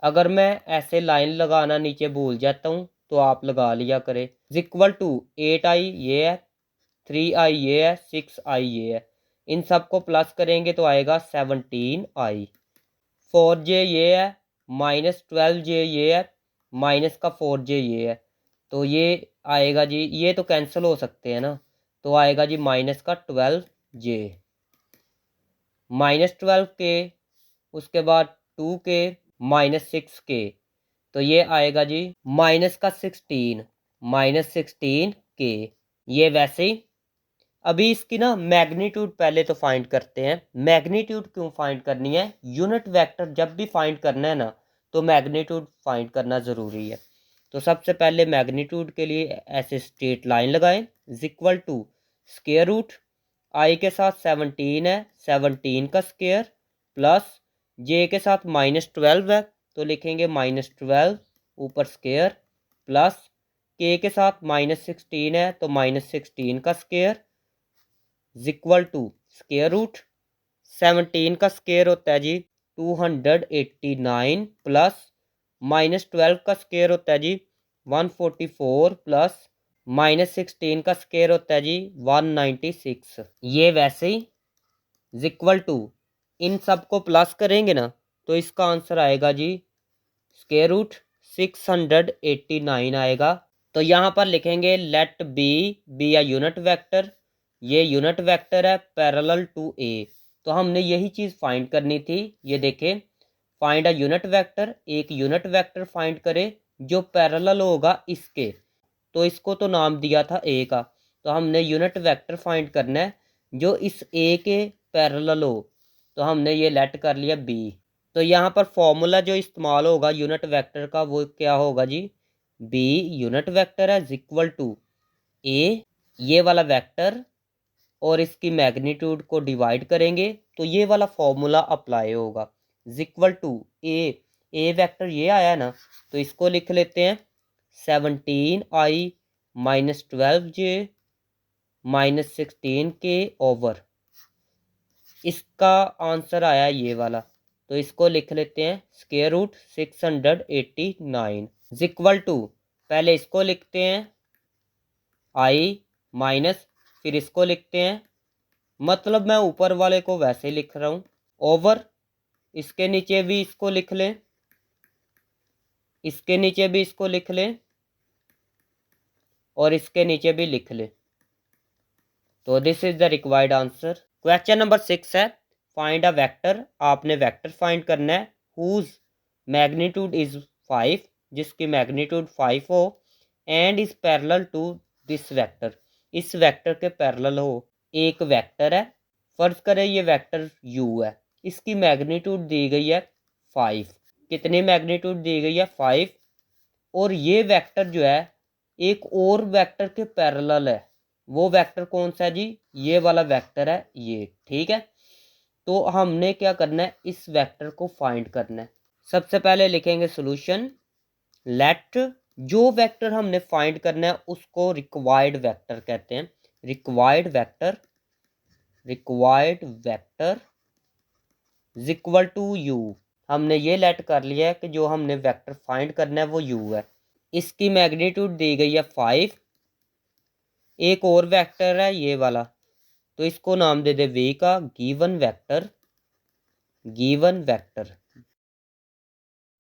अगर मैं ऐसे लाइन लगाना नीचे भूल जाता हूँ तो आप लगा लिया करें। इज इक्वल टू 8i ये है, 3i ये है, 6i ये है, इन सब को प्लस करेंगे तो आएगा 17i। 4j ये है, माइनस 12j ये है, माइनस का 4j ये है, तो ये आएगा जी, ये तो कैंसिल हो सकते हैं ना, तो आएगा जी माइनस का 12j, -12k, उसके बाद 2k माइनस 6k, तो ये आएगा जी माइनस का 16, -16k। ये वैसे ही अभी इसकी ना मैग्नीट्यूड पहले तो फाइंड करते हैं। मैग्नीट्यूड क्यों फाइंड करनी है, यूनिट वेक्टर जब भी फाइंड करना है ना तो मैग्नीट्यूड फाइंड करना ज़रूरी है। तो सबसे पहले मैग्नीट्यूड के लिए ऐसे स्ट्रेट लाइन लगाएं, is equal to square root, I के साथ 17 है, 17 का स्क्वायर, प्लस जे के साथ -12 है तो लिखेंगे -12 ऊपर स्क्वायर प्लस के साथ -16 है तो -16 का square equal to square root 17 का स्क्वायर होता है जी 289 प्लस -12 का स्क्वायर होता है जी 144 प्लस -16 का स्क्वायर होता है जी 196। ये वैसे ही इक्वल टू इन सबको प्लस करेंगे ना तो इसका आंसर आएगा जी स्क्वायर रूट 689 आएगा। तो यहाँ पर लिखेंगे let b be a unit vector, ये यूनिट वेक्टर है पैरेलल टू ए। तो हमने यही चीज़ फाइंड करनी थी। ये देखें, फाइंड अ यूनिट वेक्टर, एक यूनिट वेक्टर फाइंड करे जो पैरेलल होगा इसके। तो इसको तो नाम दिया था ए का, तो हमने यूनिट वेक्टर फाइंड करना है जो इस ए के पैरेलल हो। तो हमने ये लेट कर लिया बी। तो यहाँ पर फॉर्मूला जो इस्तेमाल होगा यूनिट वेक्टर का वो क्या होगा जी, बी यूनिट वेक्टर है इक्वल टू ए ये वाला वेक्टर और इसकी मैग्नीट्यूड को डिवाइड करेंगे तो ये वाला फॉर्मूला अप्लाई होगा इक्वल टू ए वेक्टर ये आया ना, तो इसको लिख लेते हैं 17i minus 12j minus 16k over, इसका आंसर आया ये वाला। तो इसको लिख लेते हैं स्क्वायर रूट 689 इक्वल टू, पहले इसको लिखते हैं आई माइनस, फिर इसको लिखते हैं, मतलब मैं ऊपर वाले को वैसे लिख रहा हूँ, ओवर, इसके नीचे भी इसको लिख लें, इसके नीचे भी इसको लिख लें और इसके नीचे भी लिख लें। तो this is the required answer. Question number 6 है फाइंड अ वेक्टर। आपने वेक्टर फाइंड करना है हुज मैग्नीट्यूड इज 5, जिसकी मैग्नीट्यूड 5 हो, and is parallel to this vector, इस वेक्टर के पैरेलल हो। एक वेक्टर है, फर्ज करें ये वेक्टर u है, इसकी मैग्नीट्यूड दी गई है 5। कितनी मैग्नीट्यूड दी गई है 5, और ये वेक्टर जो है एक और वेक्टर के पैरेलल है। वो वेक्टर कौन सा है जी, ये वाला वेक्टर है ये, ठीक है। तो हमने क्या करना है, इस वेक्टर को फाइंड करना है। सबसे पहले लिखेंगे सॉल्यूशन, लेट जो वेक्टर हमने फाइंड करना है उसको रिक्वायर्ड वेक्टर कहते हैं। Required vector equal to u, हमने ये लेट कर लिया है कि जो हमने वेक्टर फाइंड करना है वो u है। इसकी मैग्नीट्यूड दी गई है 5। एक और वेक्टर है ये वाला, तो इसको नाम दे दे v का गिवन वेक्टर।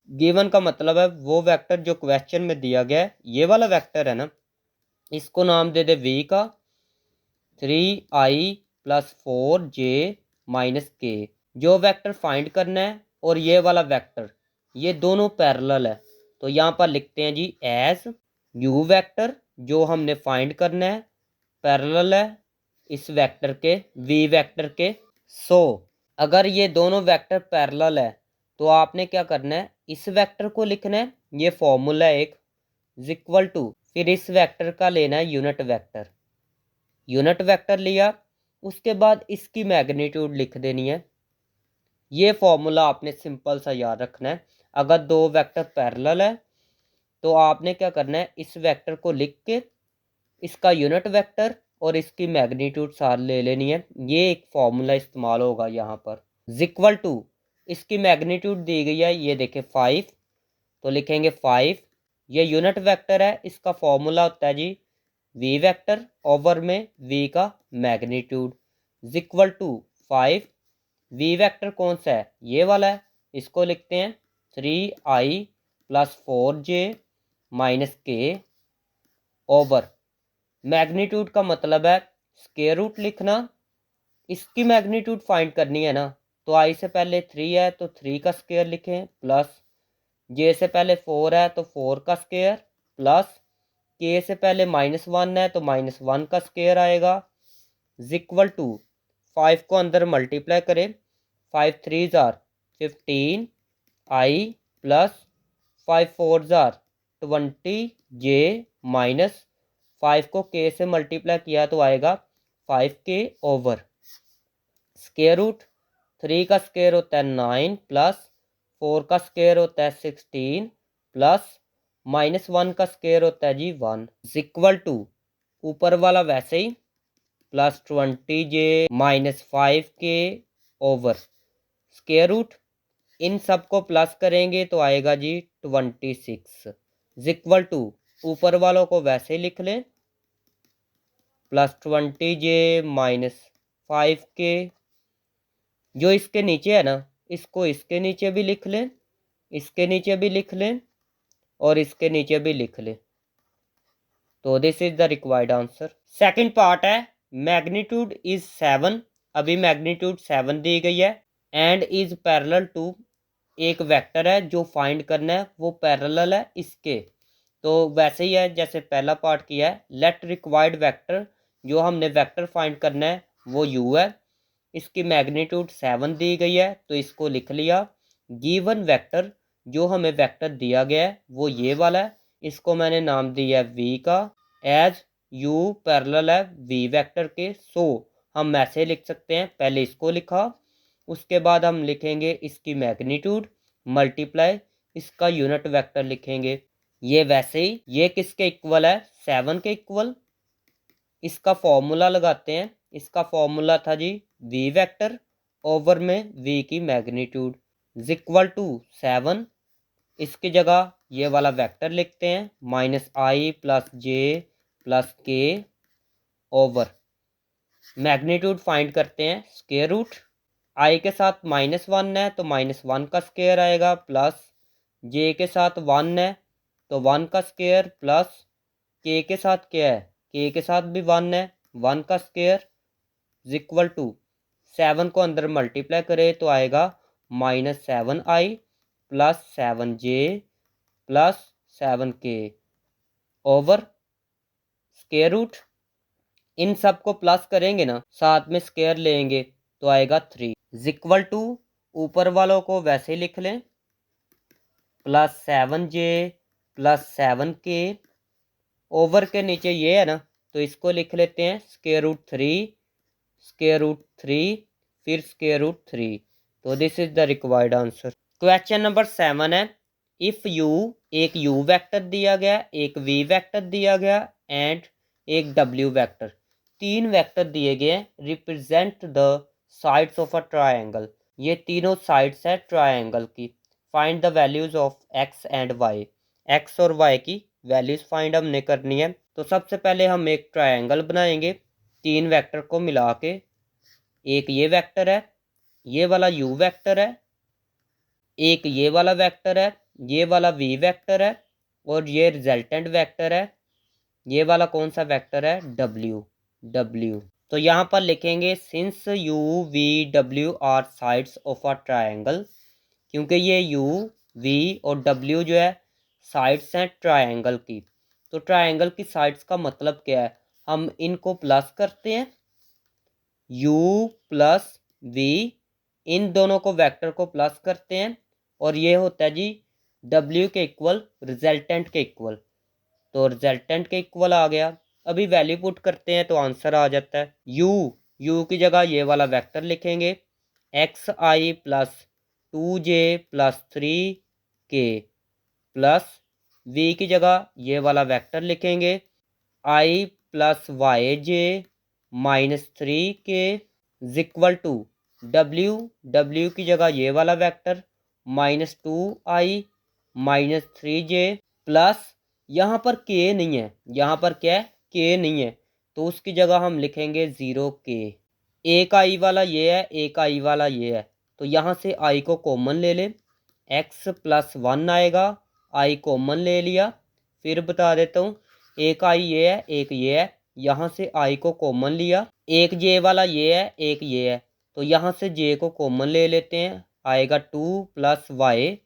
गिवन का मतलब है वो वेक्टर जो क्वेश्चन में दिया गया है, ये वाला वेक्टर है ना, इसको नाम दे दे v का 3i plus 4j minus k। जो वेक्टर फाइंड करना है और ये वाला वेक्टर, ये दोनों पैरेलल है। तो यहाँ पर लिखते हैं जी एज u वेक्टर जो हमने फाइंड करना है पैरेलल है इस वेक्टर के v वेक्टर के। सो अगर ये दोनों वेक्टर पैरेलल है तो आपने क्या करना है, इस वेक्टर को लिखना है, ये फॉर्मूला एक इक्वल टू, फिर इस वेक्टर का लेना है यूनिट वेक्टर लिया, उसके बाद इसकी मैग्नीट्यूड लिख देनी है। ये फॉर्मूला आपने सिंपल सा याद रखना है। अगर दो वेक्टर पैरेलल है तो आपने क्या करना है, इस वेक्टर को लिख के इसका यूनिट वेक्टर और इसकी मैग्नीट्यूड साथ ले लेनी है। ये एक फॉर्मूला इस्तेमाल होगा यहाँ पर। इक्वल टू इसकी मैग्नीट्यूड दी गई है, ये देखें 5, तो लिखेंगे 5। ये यूनिट वेक्टर है, इसका फॉर्मूला होता है जी v वेक्टर ओवर में v का magnitude equal to 5। v vector कौन सा है, ये वाला है, इसको लिखते हैं 3i plus 4j minus k over, magnitude का मतलब है स्क्वायर रूट लिखना। इसकी मैग्नीट्यूड फाइंड करनी है ना, तो i से पहले 3 है तो 3 का स्क्वायर लिखें, प्लस j से पहले 4 है तो 4 का स्क्वायर, प्लस k से पहले -1 है तो -1 का स्क्वायर आएगा इक्वल टू 5 को अंदर मल्टीप्लाई करें, 5 3 jar 15 i plus 5 4 jar 20 j minus 5 को k से मल्टीप्लाई किया तो आएगा 5k ओवर स्क्वायर रूट 3 का स्क्वायर होता है 9 प्लस 4 का स्क्वायर होता है 16 प्लस -1 का स्क्वायर होता है जी 1 इक्वल टू ऊपर वाला वैसे ही +20j -5k over square root. इन सब को प्लस करेंगे तो आएगा जी 26 इक्वल टू ऊपर वालों को वैसे ही लिख लें +20j -5k। जो इसके नीचे है ना इसको इसके नीचे भी लिख लें, इसके नीचे भी लिख लें और इसके नीचे भी लिख लें। तो this is the required answer. Second part है मैग्नीट्यूड इज 7। अभी मैग्नीट्यूड 7 दी गई है एंड इज पैरेलल टू एक वेक्टर है जो फाइंड करना है वो पैरेलल है इसके। तो वैसे ही है जैसे पहला पार्ट किया है। लेट रिक्वायर्ड वेक्टर जो हमने वेक्टर फाइंड करना है वो u है। इसकी मैग्नीट्यूड 7 दी गई है तो इसको लिख लिया। गिवन वेक्टर जो हमें वेक्टर दिया गया है वो ये वाला है, इसको मैंने नाम दिया है v का। एज u पैरेलल है v वेक्टर के सो हम ऐसे लिख सकते हैं, पहले इसको लिखा उसके बाद हम लिखेंगे इसकी मैग्नीट्यूड मल्टीप्लाई इसका यूनिट वेक्टर लिखेंगे। ये वैसे ही ये किसके इक्वल है 7 के इक्वल। इसका फॉर्मूला लगाते हैं, इसका फॉर्मूला था जी v वेक्टर ओवर में v की मैग्नीट्यूड इक्वल टू 7। इसकी जगह ये वाला वेक्टर लिखते हैं -i + j + k over magnitude find करते हैं स्क्वायर रूट। i के साथ -1 है तो -1 का स्क्वायर आएगा प्लस j के साथ 1 है तो 1 का स्क्वायर प्लस k के साथ क्या है k के साथ भी 1 है 1 का स्क्वायर इक्वल टू 7 को अंदर मल्टीप्लाई करें तो आएगा -7i + 7j + 7k over square root. इन सब को प्लस करेंगे ना साथ में स्क्वायर लेंगे तो आएगा 3 इक्वल टू ऊपर वालों को वैसे ही लिख लें +7j + 7k ओवर के नीचे ये है ना तो इसको लिख लेते हैं √3 फिर √3। तो this is the required answer. Question number 7 है इफ u एक u वेक्टर दिया गया, एक v वेक्टर दिया गया एंड एक w वेक्टर, 3 वेक्टर दिए गए represent the sides of a triangle. ये तीनों साइड्स है ट्रायंगल की। Find the values of x and y। x और y की वैल्यूज फाइंड हमने करनी है। तो सबसे पहले हम एक ट्रायंगल बनाएंगे 3 वेक्टर को मिला के। एक ये वेक्टर है, ये वाला u वेक्टर है, एक ये वाला वेक्टर है, ये वाला v वेक्टर है और ये रिजल्टेंट वेक्टर है। ये वाला कौन सा वेक्टर है w। तो यहाँ पर लिखेंगे since u v w are sides of a triangle, क्योंकि ये u v और w जो है साइड्स हैं ट्रायंगल की। तो ट्रायंगल की साइड्स का मतलब क्या है, हम इनको प्लस करते हैं u + v, इन दोनों को वेक्टर को प्लस करते हैं और ये होता है जी w के इक्वल रिजल्टेंट के इक्वल। तो रिजल्टेंट के इक्वल आ गया। अभी वैल्यू पुट करते हैं तो आंसर आ जाता है u की जगह ये वाला वेक्टर लिखेंगे xi + 2j + 3k plus v की जगह ये वाला वेक्टर लिखेंगे i + yj -3k equal to w की जगह ये वाला वेक्टर -2i -3j प्लस यहाँ पर k नहीं है, यहाँ पर क्या है k नहीं है तो उसकी जगह हम लिखेंगे 0k। एक i वाला ये है, एक i वाला ये है तो यहाँ से i को कॉमन ले लें, x + 1 आएगा, i कॉमन ले लिया। फिर बता देता हूँ एक i ये है एक ये है, यहाँ से i को कॉमन लिया। एक j वाला ये है एक ये है तो यहाँ से j को कॉमन ले लेते हैं, आएगा 2 + y,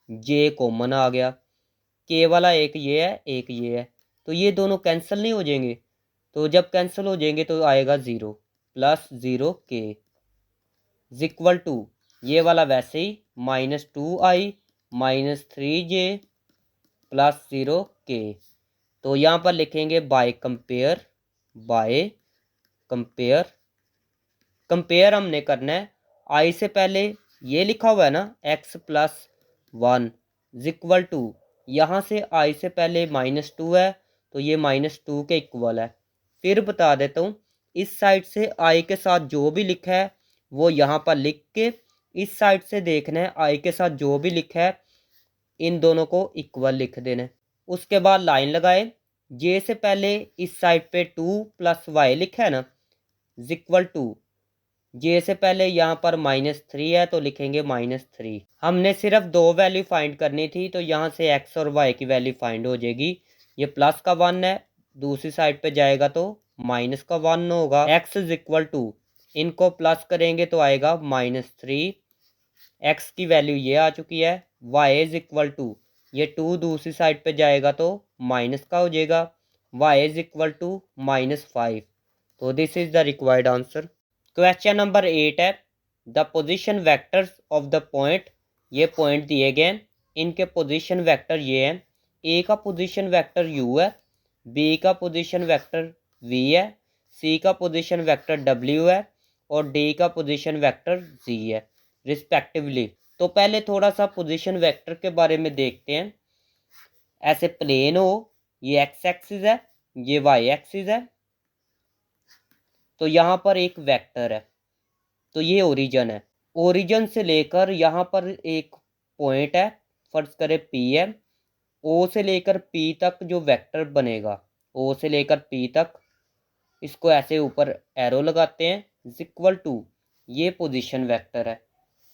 j कॉमन आ गया। k वाला एक ये है एक ये है तो ये दोनों कैंसिल नहीं हो जाएंगे, तो जब कैंसिल हो जाएंगे तो आएगा 0 + 0k इक्वल टू ये वाला वैसे ही -2i -3j + 0k। तो यहाँ पर लिखेंगे बाय कंपेयर हमने करना है। i से पहले ये लिखा हुआ है ना x + 1 इक्वल टू यहाँ से आई से पहले -2 है तो ये -2 के इक्वल है। फिर बता देता हूँ, इस साइड से आई के साथ जो भी लिखा है वो यहाँ पर लिख के इस साइड से देखना है आई के साथ जो भी लिखा है इन दोनों को इक्वल लिख देना है। उसके बाद लाइन लगाए, जे से पहले इस साइड पे 2 + y लिखा है ना इक्वल टू, जे से पहले यहाँ पर -3 है तो लिखेंगे -3। हमने सिर्फ 2 वैल्यू फाइंड करनी थी तो यहाँ से x और y की वैल्यू फाइंड हो जाएगी। ये प्लस का 1 है, दूसरी साइड पे जाएगा तो माइनस का 1 होगा। x इक्वल टू, इनको प्लस करेंगे तो आएगा -3, x की वैल्यू ये आ चुकी है। y इज इक्वल टू, ये 2 दूसरी साइड पे जाएगा तो माइनस का हो जाएगा, y इज इक्वल टू -5। तो this is the required answer. Question number 8 है, the position vectors of the point. ये पॉइंट दिए गए हैं, इनके पोजीशन वेक्टर ये हैं। ए का पोजीशन वेक्टर u है, बी का पोजीशन वेक्टर v है, सी का पोजीशन वेक्टर w है और डी का पोजीशन वेक्टर z है रिस्पेक्टिवली। तो पहले थोड़ा सा पोजीशन वेक्टर के बारे में देखते हैं। ऐसे प्लेन हो, ये x एक्सिस है, ये y एक्सिस है, तो यहाँ पर एक वेक्टर है, तो ये ओरिजिन है। ओरिजिन से लेकर यहाँ पर एक पॉइंट है, फर्ज करें P है, O से लेकर P तक जो वेक्टर बनेगा, O से लेकर P तक, इसको ऐसे ऊपर एरो लगाते हैं इक्वल टू, ये पोजीशन वेक्टर है।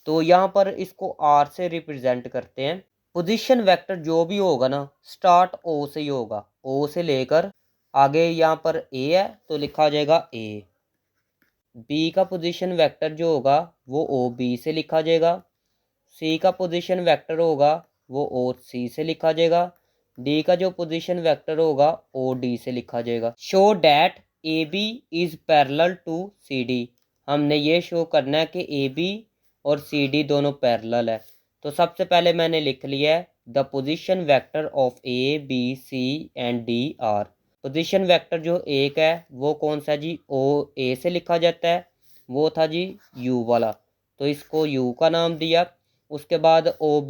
तो यहाँ पर इसको R से रिप्रेजेंट करते हैं। पोजीशन वेक्टर जो भी होगा ना स्टार्ट O से ही होगा, O से लेकर आगे यहाँ पर A है तो लिखा जाएगा A। बी का पोजीशन वेक्टर जो होगा वो ओ बी से लिखा जाएगा, सी का पोजीशन वेक्टर होगा वो ओ सी से लिखा जाएगा, डी का जो पोजीशन वेक्टर होगा ओ डी से लिखा जाएगा। Show that A B is parallel to C D. हमने ये शो करना है कि ए बी और सी डी दोनों पैरेलल है। तो सबसे पहले मैंने लिख लिया है the position vector of A B C and D are. Position vector जो एक है वो कौन सा जी, ओ ए से लिखा जाता है, वो था जी यू वाला, तो इसको यू का नाम दिया। उसके बाद ओ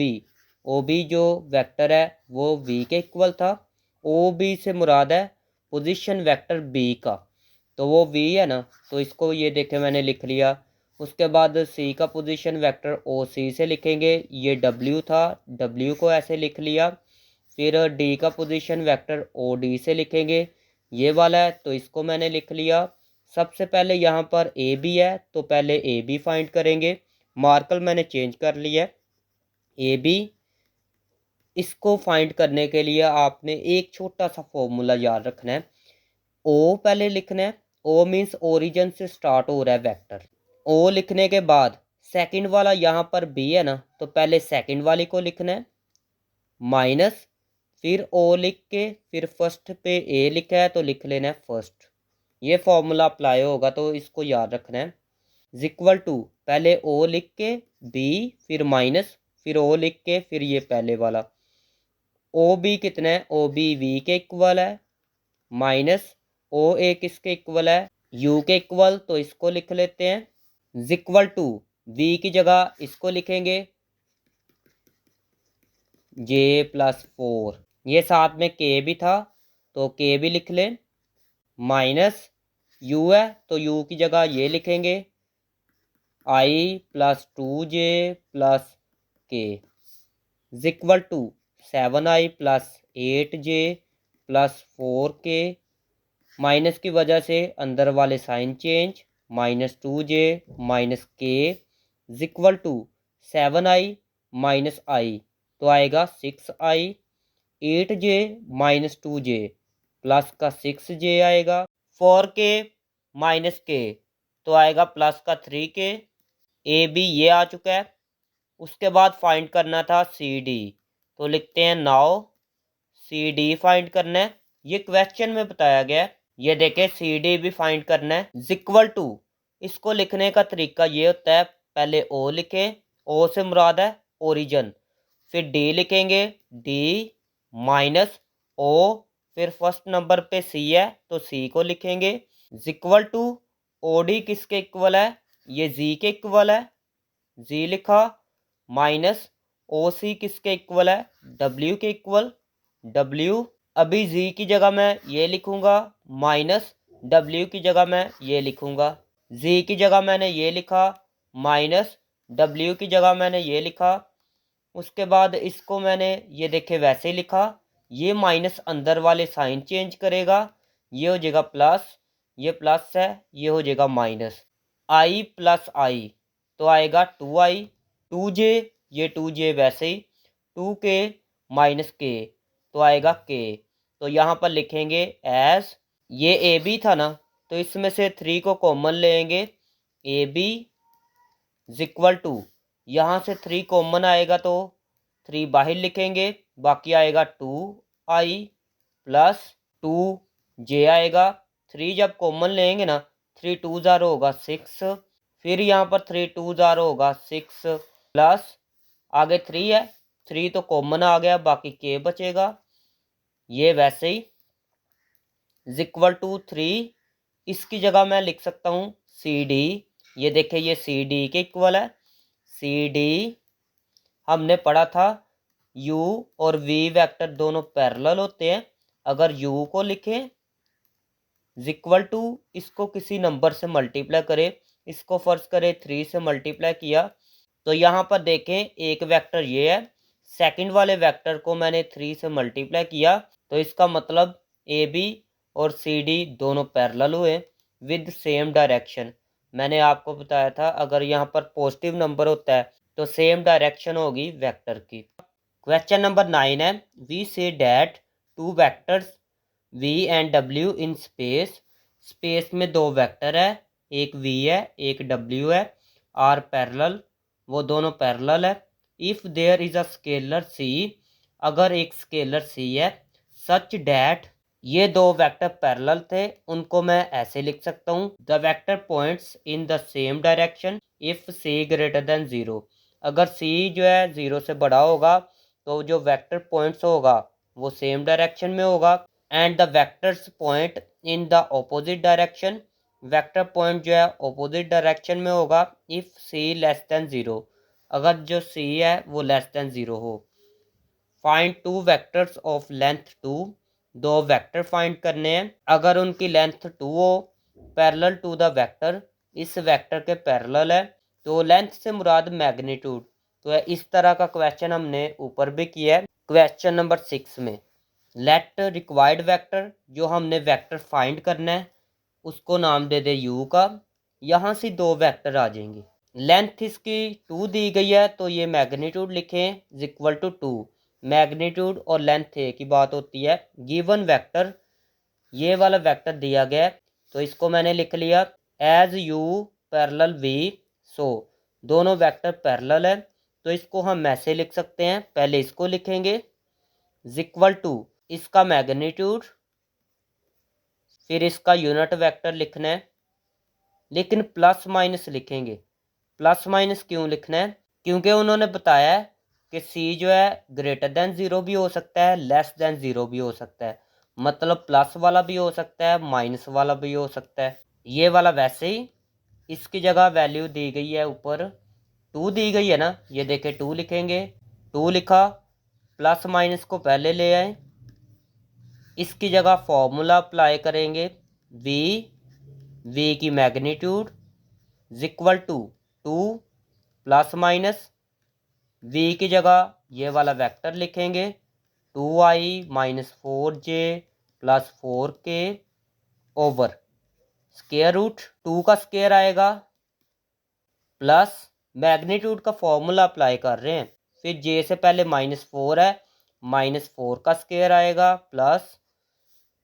बी जो वेक्टर है वो वी के इक्वल था। ओ बी से मुराद है पोजीशन वेक्टर बी का, तो वो वी है ना, तो इसको ये देखे मैंने लिख लिया। उसके बाद सी का पोजीशन वेक्टर ओ सी से लिखेंगे, ये डब्ल्यू था, डब्ल्यू को ऐसे लिख लिया। फिर डी का पोजीशन वेक्टर ओ डी से लिखेंगे, ये वाला है तो इसको मैंने लिख लिया। सबसे पहले यहाँ पर ए बी है तो पहले ए बी फाइंड करेंगे, मार्कर मैंने चेंज कर लिया है ए बी। इसको फाइंड करने के लिए आपने एक छोटा सा फॉर्मूला याद रखना है। ओ पहले लिखना है, ओ मीन्स ओरिजिन से स्टार्ट हो रहा है वेक्टर। ओ लिखने के बाद सेकंड वाला यहाँ पर बी है ना, तो पहले सेकंड वाले को लिखना है माइनस, फिर ओ लिख के फिर फर्स्ट पे ए लिखा है तो लिख लेना है फर्स्ट। ये फॉर्मूला अप्लाई होगा तो इसको याद रखना है। इक्वल टू, पहले ओ लिख के बी फिर माइनस फिर ओ लिख के फिर ये पहले वाला। ओ बी कितना है, ओ बी वी के इक्वल है, माइनस ओ ए किसके इक्वल है, यू के इक्वल, तो इसको लिख लेते हैं इक्वल टू, वी की जगह इसको लिखेंगे जे +4। ये साथ में के भी था तो के भी लिख लें, माइनस यू है तो यू की जगह ये लिखेंगे I +2j +k equal to 7i +8j +4k। Minus की वजह से अंदर वाले sign change, -2j -k equal to 7i -i तो आएगा 6i, 8j -2j प्लस का 6j आएगा, 4k -k तो आएगा प्लस का 3k। ए बी ये आ चुका है। उसके बाद फाइंड करना था सी डी, तो लिखते हैं नाउ सी डी फाइंड करना है। ये क्वेश्चन में बताया गया है, ये देखे सी डी भी फाइंड करना है इक्वल टू। इसको लिखने का तरीका ये होता है, पहले ओ लिखें, ओ से मुराद है ओरिजिन, फिर डी लिखेंगे डी माइनस ओ, फिर फर्स्ट नंबर पे सी है तो सी को लिखेंगे इक्वल टू। ओ डी किसके इक्वल है, ये जी के इक्वल है, जी लिखा, माइनस ओ सी किसके इक्वल है, डब्ल्यू के इक्वल। डब्ल्यू अभी जी की जगह मैं ये लिखूंगा, माइनस डब्ल्यू की जगह मैं ये लिखूंगा। जी की जगह मैंने ये लिखा, माइनस डब्ल्यू की जगह मैंने ये लिखा। उसके बाद इसको मैंने ये देखे वैसे लिखा, ये माइनस अंदर वाले साइन चेंज करेगा, ये हो जाएगा प्लस, ये प्लस है, ये हो जाएगा माइनस। आई प्लस आई तो आएगा 2i, 2j, ये 2j वैसे ही, 2k माइनस के तो आएगा k। तो यहाँ पर लिखेंगे एज, ये ए बी था ना, तो इसमें से 3 को कॉमन लेंगे, A B is equal to, यहाँ से 3 कॉमन आएगा तो 3 बाहर लिखेंगे, बाकी आएगा 2i प्लस 2j आएगा। 3 जब कॉमन लेंगे ना, 3 2 ज़ारो होगा 6, फिर यहाँ पर 3 2 ज़ारो होगा 6 प्लस आगे 3 है, 3 तो कॉमन आ गया, बाकी के बचेगा, ये वैसे ही इज इक्वल टू 3। इसकी जगह मैं लिख सकता हूँ सी डी, ये देखे ये सी डी के इक्वल है। सी डी हमने पढ़ा था u और v वेक्टर दोनों पैरेलल होते हैं। अगर u को लिखें इज इक्वल टू, इसको किसी नंबर से मल्टीप्लाई करें, इसको फर्ज करें 3 से मल्टीप्लाई किया, तो यहाँ पर देखें एक वेक्टर ये है, सेकंड वाले वेक्टर को मैंने 3 से मल्टीप्लाई किया, तो इसका मतलब ए बी और सी डी दोनों पैरेलल हुए विद सेम डायरेक्शन। मैंने आपको बताया था अगर यहाँ पर पॉजिटिव नंबर होता है तो सेम डायरेक्शन होगी वेक्टर की। क्वेश्चन नंबर 9 है, we say that two vectors v and w in space. Space में दो वेक्टर है, एक v है एक w है, आर पैरेलल, वो दोनों पैरेलल है। If there is a scalar c, अगर एक स्केलर c है, सच डैट, ये दो वेक्टर पैरेलल थे, उनको मैं ऐसे लिख सकता हूँ, the vector points in the same direction if c greater than 0। अगर c जो है 0 से बड़ा होगा तो जो वेक्टर पॉइंट्स होगा वो सेम डायरेक्शन में होगा। And the vectors point in the opposite direction, vector point जो है ऑपोजिट डायरेक्शन में होगा इफ c लेस देन 0, अगर जो c है वो लेस देन 0 हो। Find two vectors of length 2, दो वेक्टर फाइंड करने हैं, अगर उनकी लेंथ 2 हो पैरेलल टू द वेक्टर, इस वेक्टर के पैरेलल है, तो लेंथ से मुराद मैग्नीट्यूड। तो इस तरह का क्वेश्चन हमने ऊपर भी किया है क्वेश्चन नंबर 6 में। लेट रिक्वायर्ड वेक्टर, जो हमने वेक्टर फाइंड करना है उसको नाम दे दे u का, यहाँ से दो वेक्टर आ जाएंगे। लेंथ इसकी 2 दी गई है तो ये मैग्नीट्यूड लिखें इज इक्वल टू 2। मैग्नीट्यूड और लेंथ एक ही बात होती है। गिवन वेक्टर, ये वाला वेक्टर दिया गया है तो इसको मैंने लिख लिया एज u पैरेलल v, सो दोनों वेक्टर पैरेलल है, तो इसको हम ऐसे लिख सकते हैं, पहले इसको लिखेंगे इज इक्वल टू इसका मैग्नीट्यूड, फिर इसका यूनिट वेक्टर लिखना है, लेकिन प्लस माइनस लिखेंगे। प्लस माइनस क्यों लिखना है, क्योंकि उन्होंने बताया है कि c जो है ग्रेटर देन 0 भी हो सकता है, लेस देन 0 भी हो सकता है, मतलब प्लस वाला भी हो सकता है माइनस वाला भी हो सकता है। ये वाला वैसे ही, इसकी जगह वैल्यू दी गई है ऊपर 2 दी गई है ना, ये देखे 2 लिखेंगे, 2 लिखा, प्लस माइनस को पहले ले आए, इसकी जगह फॉर्मूला अप्लाई करेंगे, v की magnitude is equal to 2 plus minus, v की जगह ये वाला वेक्टर लिखेंगे 2i minus 4j plus 4k over square root 2 का स्क्वायर आएगा, प्लस मैग्नीट्यूड का फॉर्मूला अप्लाई कर रहे हैं, फिर j से पहले -4 है, -4 का स्क्वायर आएगा, प्लस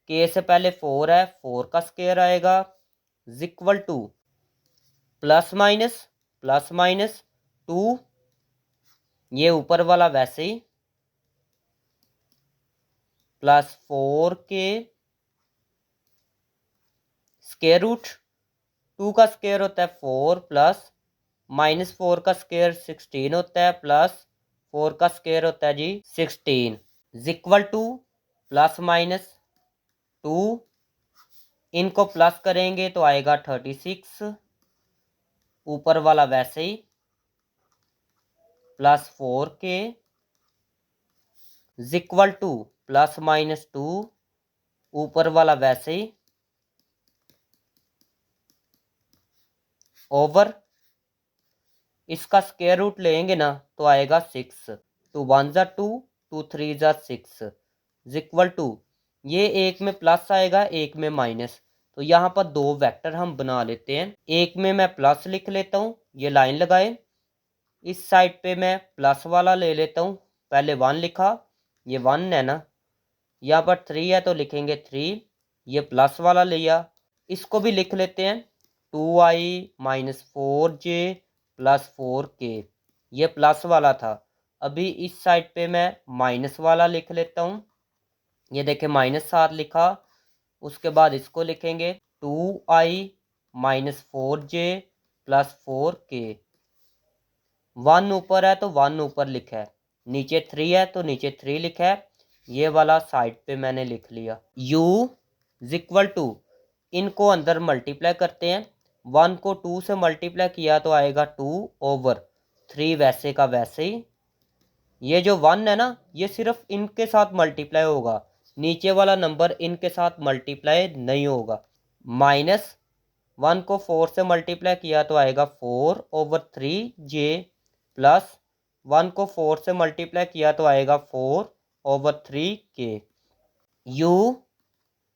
k से पहले 4 है, 4 का स्क्वायर आएगा is equal to plus minus 2, ये ऊपर वाला वैसे ही, प्लस 4k स्क्वायर रूट 2 का स्क्वायर होता है 4 प्लस -4 का स्क्वायर 16 होता है, प्लस 4 का स्क्वायर होता है जी 16 is equal to plus minus 2, इनको प्लस करेंगे तो आएगा 36, ऊपर वाला वैसे ही, plus 4k is equal to plus minus 2, ऊपर वाला वैसे ही, ओवर इसका स्क्वायर रूट लेंगे ना तो आएगा 6। टू 1 ज़ा 2, 2 3 ज़ा 6 इज इक्वल टू, ये एक में प्लस आएगा एक में माइनस, तो यहाँ पर दो वेक्टर हम बना लेते हैं। एक में मैं प्लस लिख लेता हूँ, ये लाइन लगाए, इस साइड पे मैं प्लस वाला ले लेता हूँ, पहले 1 लिखा, ये 1 है ना, यहाँ पर 3 है तो लिखेंगे 3, ये प्लस वाला लिया, इसको भी लिख लेते हैं 2i minus 4j plus 4k, ये प्लस वाला था। अभी इस साइड पे मैं माइनस वाला लिख लेता हूँ, ये देखें माइनस 7 लिखा, उसके बाद इसको लिखेंगे 2i minus 4j plus 4k, 1 ऊपर है तो 1 ऊपर लिखा है, नीचे 3 है तो नीचे 3 लिखा है, ये वाला साइड पे मैंने लिख लिया। u इज इक्वल टू, इनको अंदर मल्टीप्लाई करते हैं, 1 को 2 से मल्टीप्लाई किया तो आएगा 2 ओवर 3 वैसे का वैसे ही, ये जो 1 है ना ये सिर्फ इनके साथ मल्टीप्लाई होगा, नीचे वाला नंबर इनके साथ मल्टीप्लाई नहीं होगा। माइनस 1 को 4 से मल्टीप्लाई किया तो आएगा 4 ओवर 3j प्लस 1 को 4 से मल्टीप्लाई किया तो आएगा 4 ओवर 3k। u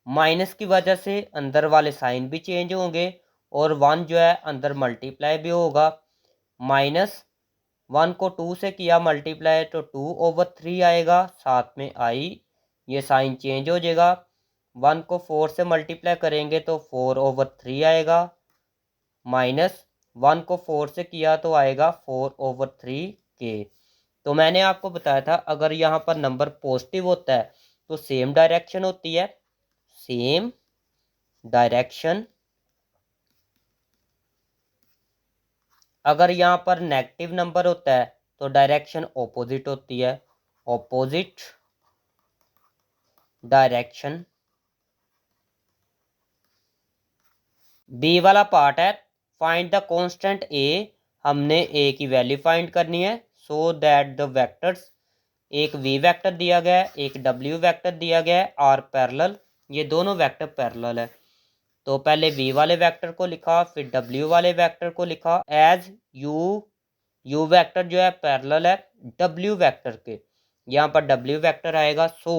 माइनस की वजह से अंदर वाले साइन भी चेंज होंगे और 1 जो है अंदर मल्टीप्लाई भी होगा, माइनस 1 को 2 से किया मल्टीप्लाई तो 2 ओवर 3 आएगा, साथ में आई, ये साइन चेंज हो जाएगा, 1 को 4 से मल्टीप्लाई करेंगे तो 4 ओवर 3 आएगा, माइनस 1 को 4 से किया तो आएगा 4 ओवर 3k। तो मैंने आपको बताया था अगर यहाँ पर नंबर पॉजिटिव होता है तो सेम डायरेक्शन होती है, सेम डायरेक्शन, अगर यहाँ पर नेगेटिव नंबर होता है तो डायरेक्शन ऑपोजिट होती है, ऑपोजिट डायरेक्शन। बी वाला पार्ट है फाइंड द कांस्टेंट ए, हमने ए की वैल्यू फाइंड करनी है, सो दैट द वेक्टर्स, एक वी वेक्टर दिया गया है एक डब्ल्यू वेक्टर दिया गया है, आर पैरेलल, ये दोनों वेक्टर पैरेलल है। तो पहले वी वाले वेक्टर को लिखा फिर डब्ल्यू वाले वेक्टर को लिखा, एज यू वेक्टर जो है पैरेलल है डब्ल्यू वेक्टर के, यहाँ पर डब्ल्यू वेक्टर आएगा। सो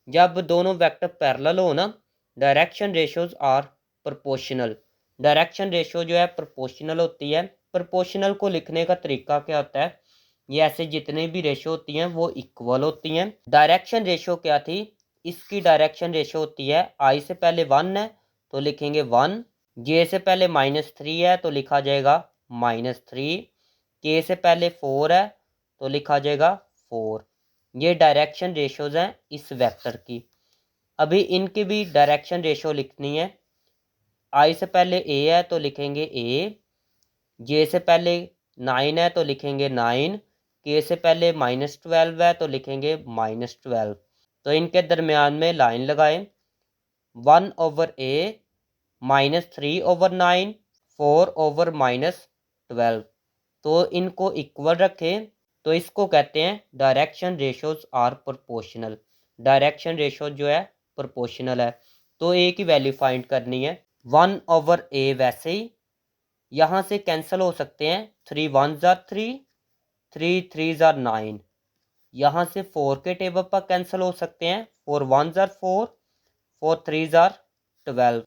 जब दोनों वेक्टर पैरेलल हो ना, direction ratios are proportional, direction ratio जो है प्रोपोर्शनल होती है। प्रोपोर्शनल को लिखने का तरीका क्या होता है, ये ऐसे जितनी भी रेशियो होती हैं वो इक्वल होती हैं। डायरेक्शन रेशियो क्या थी, इसकी डायरेक्शन रेशियो होती है, आई से पहले 1 है तो लिखेंगे 1, जे से पहले -3 है तो लिखा जाएगा -3, के से पहले 4 है तो लिखा जाएगा 4। ये डायरेक्शन रेशियोज हैं इस वेक्टर की। अभी इनकी भी डायरेक्शन रेशियो लिखनी है, आई से पहले ए है तो लिखेंगे ए, जे से पहले 9 है तो लिखेंगे 9, के से पहले -12 है तो लिखेंगे -12। तो इनके दरमियान में लाइन लगाएं, 1 ओवर ए -3 ओवर 9, 4 ओवर -12, तो इनको इक्वल रखें, तो इसको कहते हैं direction ratios are proportional, direction ratio जो है प्रोपोर्शनल है। तो ए की वैल्यू फाइंड करनी है, 1 ओवर ए वैसे ही यहाँ से कैंसिल हो सकते हैं, 3 1 ज़ा 3, 3 3 ज़ा 9, यहाँ से 4 के टेबल पर कैंसिल हो सकते हैं, 4 1 ज़ा 4, 4 3 ज़ा 12।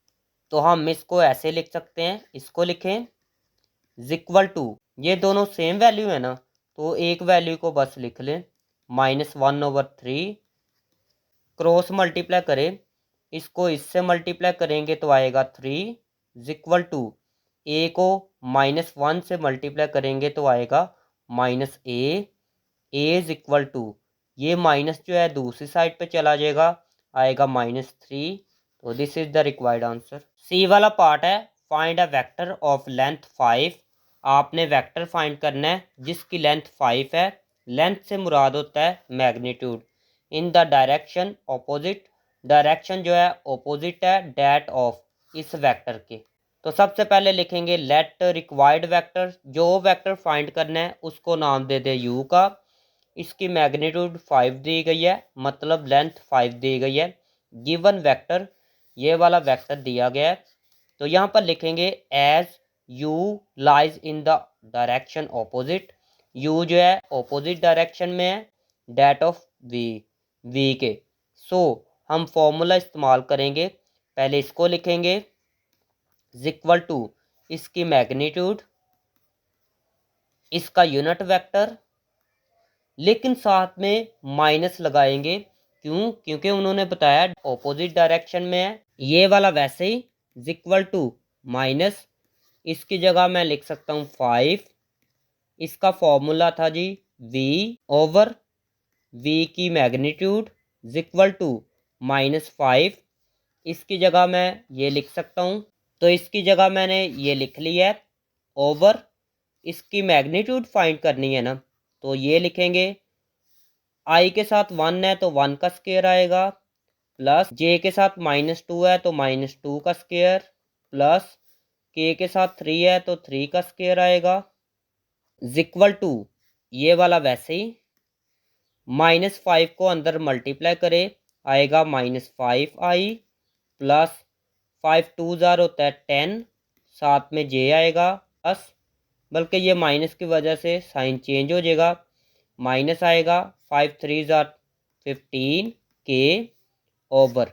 तो हम इसको ऐसे लिख सकते हैं, इसको लिखें इज इक्वल टू, ये दोनों सेम वैल्यू है ना तो एक वैल्यू को बस लिख लें, -1 ओवर 3, क्रॉस मल्टीप्लाई करें, इसको इससे मल्टीप्लाई करेंगे तो आएगा 3 इज इक्वल टू, ए को -1 से मल्टीप्लाई करेंगे तो आएगा -a, A is equal to, ये माइनस जो है दूसरी साइड पे चला जाएगा, आएगा -3। तो this is the required answer. C वाला पार्ट है find a vector of length 5, आपने वेक्टर फाइंड करना है जिसकी लेंथ 5 है, लेंथ से मुराद होता है magnitude, in the direction opposite, direction जो है ऑपोजिट है डैट ऑफ, इस वेक्टर के। तो सबसे पहले लिखेंगे लेट रिक्वायर्ड वेक्टर, जो वेक्टर फाइंड करना है उसको नाम दे दे u का। इसकी मैग्नीट्यूड 5 दी गई है, मतलब लेंथ 5 दी गई है। गिवन वेक्टर, ये वाला वेक्टर दिया गया है। तो यहाँ पर लिखेंगे as u lies in the direction opposite, u जो है ऑपोजिट डायरेक्शन में है डेट ऑफ v के। सो हम फॉर्मूला इस्तेमाल करेंगे, पहले इसको लिखेंगे इज इक्वल टू इसकी मैग्नीट्यूड, इसका यूनिट वेक्टर, लेकिन साथ में माइनस लगाएंगे। क्यों? क्योंकि उन्होंने बताया ऑपोजिट डायरेक्शन में है। ये वाला वैसे ही इज इक्वल टू माइनस, इसकी जगह मैं लिख सकता हूँ 5। इसका फॉर्मूला था जी v ओवर v की मैग्नीट्यूड इज इक्वल टू -5। इसकी जगह मैं ये लिख सकता हूँ, तो इसकी जगह मैंने ये लिख लिया है ओवर, इसकी मैग्नीट्यूड फाइंड करनी है ना, तो ये लिखेंगे i के साथ 1 है तो 1 का स्क्वायर आएगा, प्लस j के साथ -2 है तो -2 का स्क्वायर, प्लस k के साथ 3 है तो 3 का स्क्वायर आएगा, इज इक्वल टू ये वाला वैसे ही -5 को अंदर मल्टीप्लाई करे आएगा -5i, प्लस 5 2 ज़ार होता है 10, साथ में j आएगा, प्लस बल्कि ये माइनस की वजह से साइन चेंज हो जाएगा, माइनस आएगा 5 3 ज़ार 15 के ओवर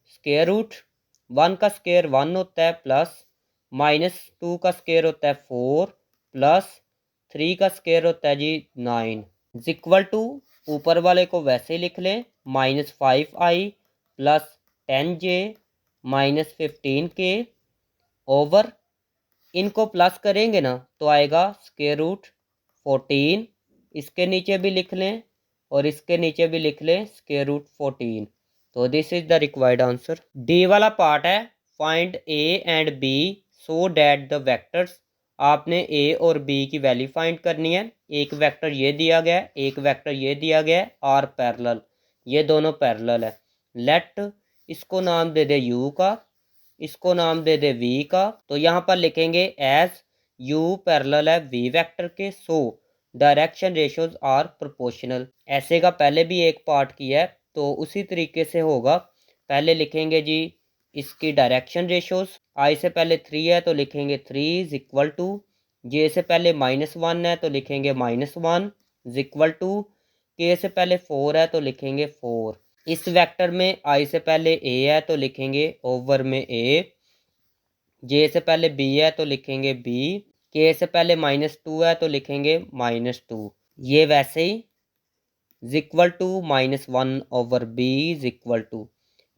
स्क्वायर रूट 1 का स्क्वायर 1 होता है, प्लस -2 का स्क्वायर होता है 4, प्लस 3 का स्क्वायर होता है जी 9, इज इक्वल टू ऊपर वाले को वैसे ही लिख लें -5i plus 10j -15k over, इनको प्लस करेंगे ना तो आएगा स्क्वायर रूट 14। इसके नीचे भी लिख लें और इसके नीचे भी लिख लें स्क्वायर रूट 14। तो this is the required answer. D वाला पार्ट है find A and B so that the vectors. आपने ए और बी की वैल्यू फाइंड करनी है। एक वेक्टर ये दिया गया है, एक वेक्टर ये दिया गया है, आर पैरेलल, ये दोनों पैरेलल है। लेट इसको नाम दे दे यू का, इसको नाम दे दे v का। तो यहाँ पर लिखेंगे एज u पैरेलल है v वेक्टर के, so direction ratios are proportional. ऐसे का पहले भी एक पार्ट किया है तो उसी तरीके से होगा। पहले लिखेंगे जी इसकी डायरेक्शन रेशियोज, i से पहले 3 है तो लिखेंगे 3 इज इक्वल टू, j से पहले -1 है तो लिखेंगे -1 इज इक्वल टू, k से पहले 4 है तो लिखेंगे 4। इस वेक्टर में i से पहले a है तो लिखेंगे ओवर में a, j से पहले b है तो लिखेंगे b, k से पहले -2 है तो लिखेंगे -2। ये वैसे ही is equal to -1 over b is equal to,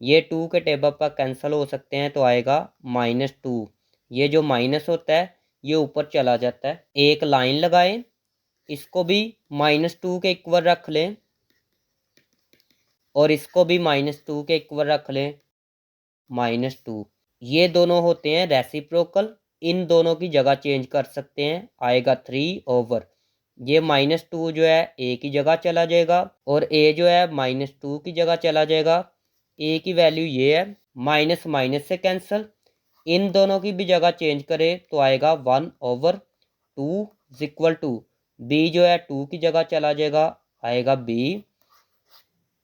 ये 2 के टेबल पर कैंसिल हो सकते हैं तो आएगा -2। ये जो माइनस होता है ये ऊपर चला जाता है। एक लाइन लगाएं, इसको भी -2 के इक्वल रख लें और इसको भी -2 के इक्वल रख लें, -2। ये दोनों होते हैं रेसिप्रोकल, इन दोनों की जगह चेंज कर सकते हैं, आएगा 3 ओवर, ये -2 जो है a की जगह चला जाएगा और a जो है -2 की जगह चला जाएगा। a की वैल्यू ये है, माइनस माइनस से कैंसिल, इन दोनों की भी जगह चेंज करें तो आएगा 1 over 2 is equal to, b जो है 2 की जगह चला जाएगा, आएगा b।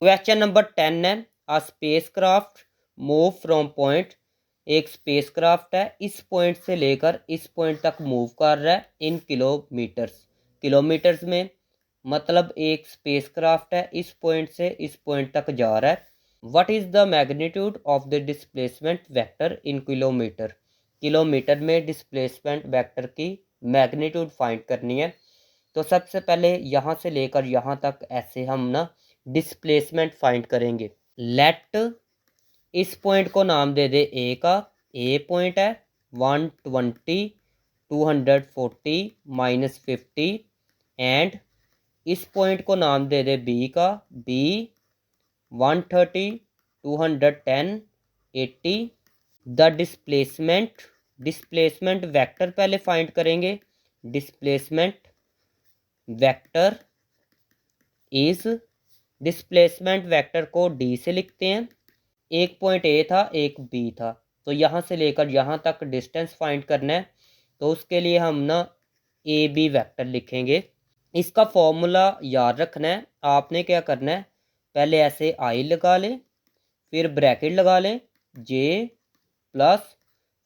क्वेश्चन नंबर 10 है अ स्पेसक्राफ्ट मूव फ्रॉम पॉइंट। एक स्पेसक्राफ्ट है, इस पॉइंट से लेकर इस पॉइंट तक मूव कर रहा है इन किलोमीटर्स, किलोमीटर्स में, मतलब एक स्पेसक्राफ्ट है इस पॉइंट से इस पॉइंट तक जा रहा है। What is the magnitude of the displacement vector in kilometre. Kilometre में डिस्प्लेसमेंट वेक्टर की मैग्नीट्यूड फाइंड करनी है। तो सबसे पहले यहाँ से लेकर यहाँ तक ऐसे हम ना डिस्प्लेसमेंट फाइंड करेंगे। लेट इस पॉइंट को नाम दे दे ए का, ए पॉइंट है 120 240 -50, एंड इस पॉइंट को नाम दे दे बी का, B 130 210 80। The displacement, displacement vector पहले फाइंड करेंगे। Displacement vector is, displacement vector को डी से लिखते हैं, एक पॉइंट ए था एक बी था, तो यहाँ से लेकर यहाँ तक डिस्टेंस फाइंड करना है। तो उसके लिए हम ना ए बी वेक्टर लिखेंगे। इसका फॉर्मूला याद रखना है। आपने क्या करना है, पहले ऐसे आई लगा लें, फिर ब्रैकेट लगा लें जे प्लस,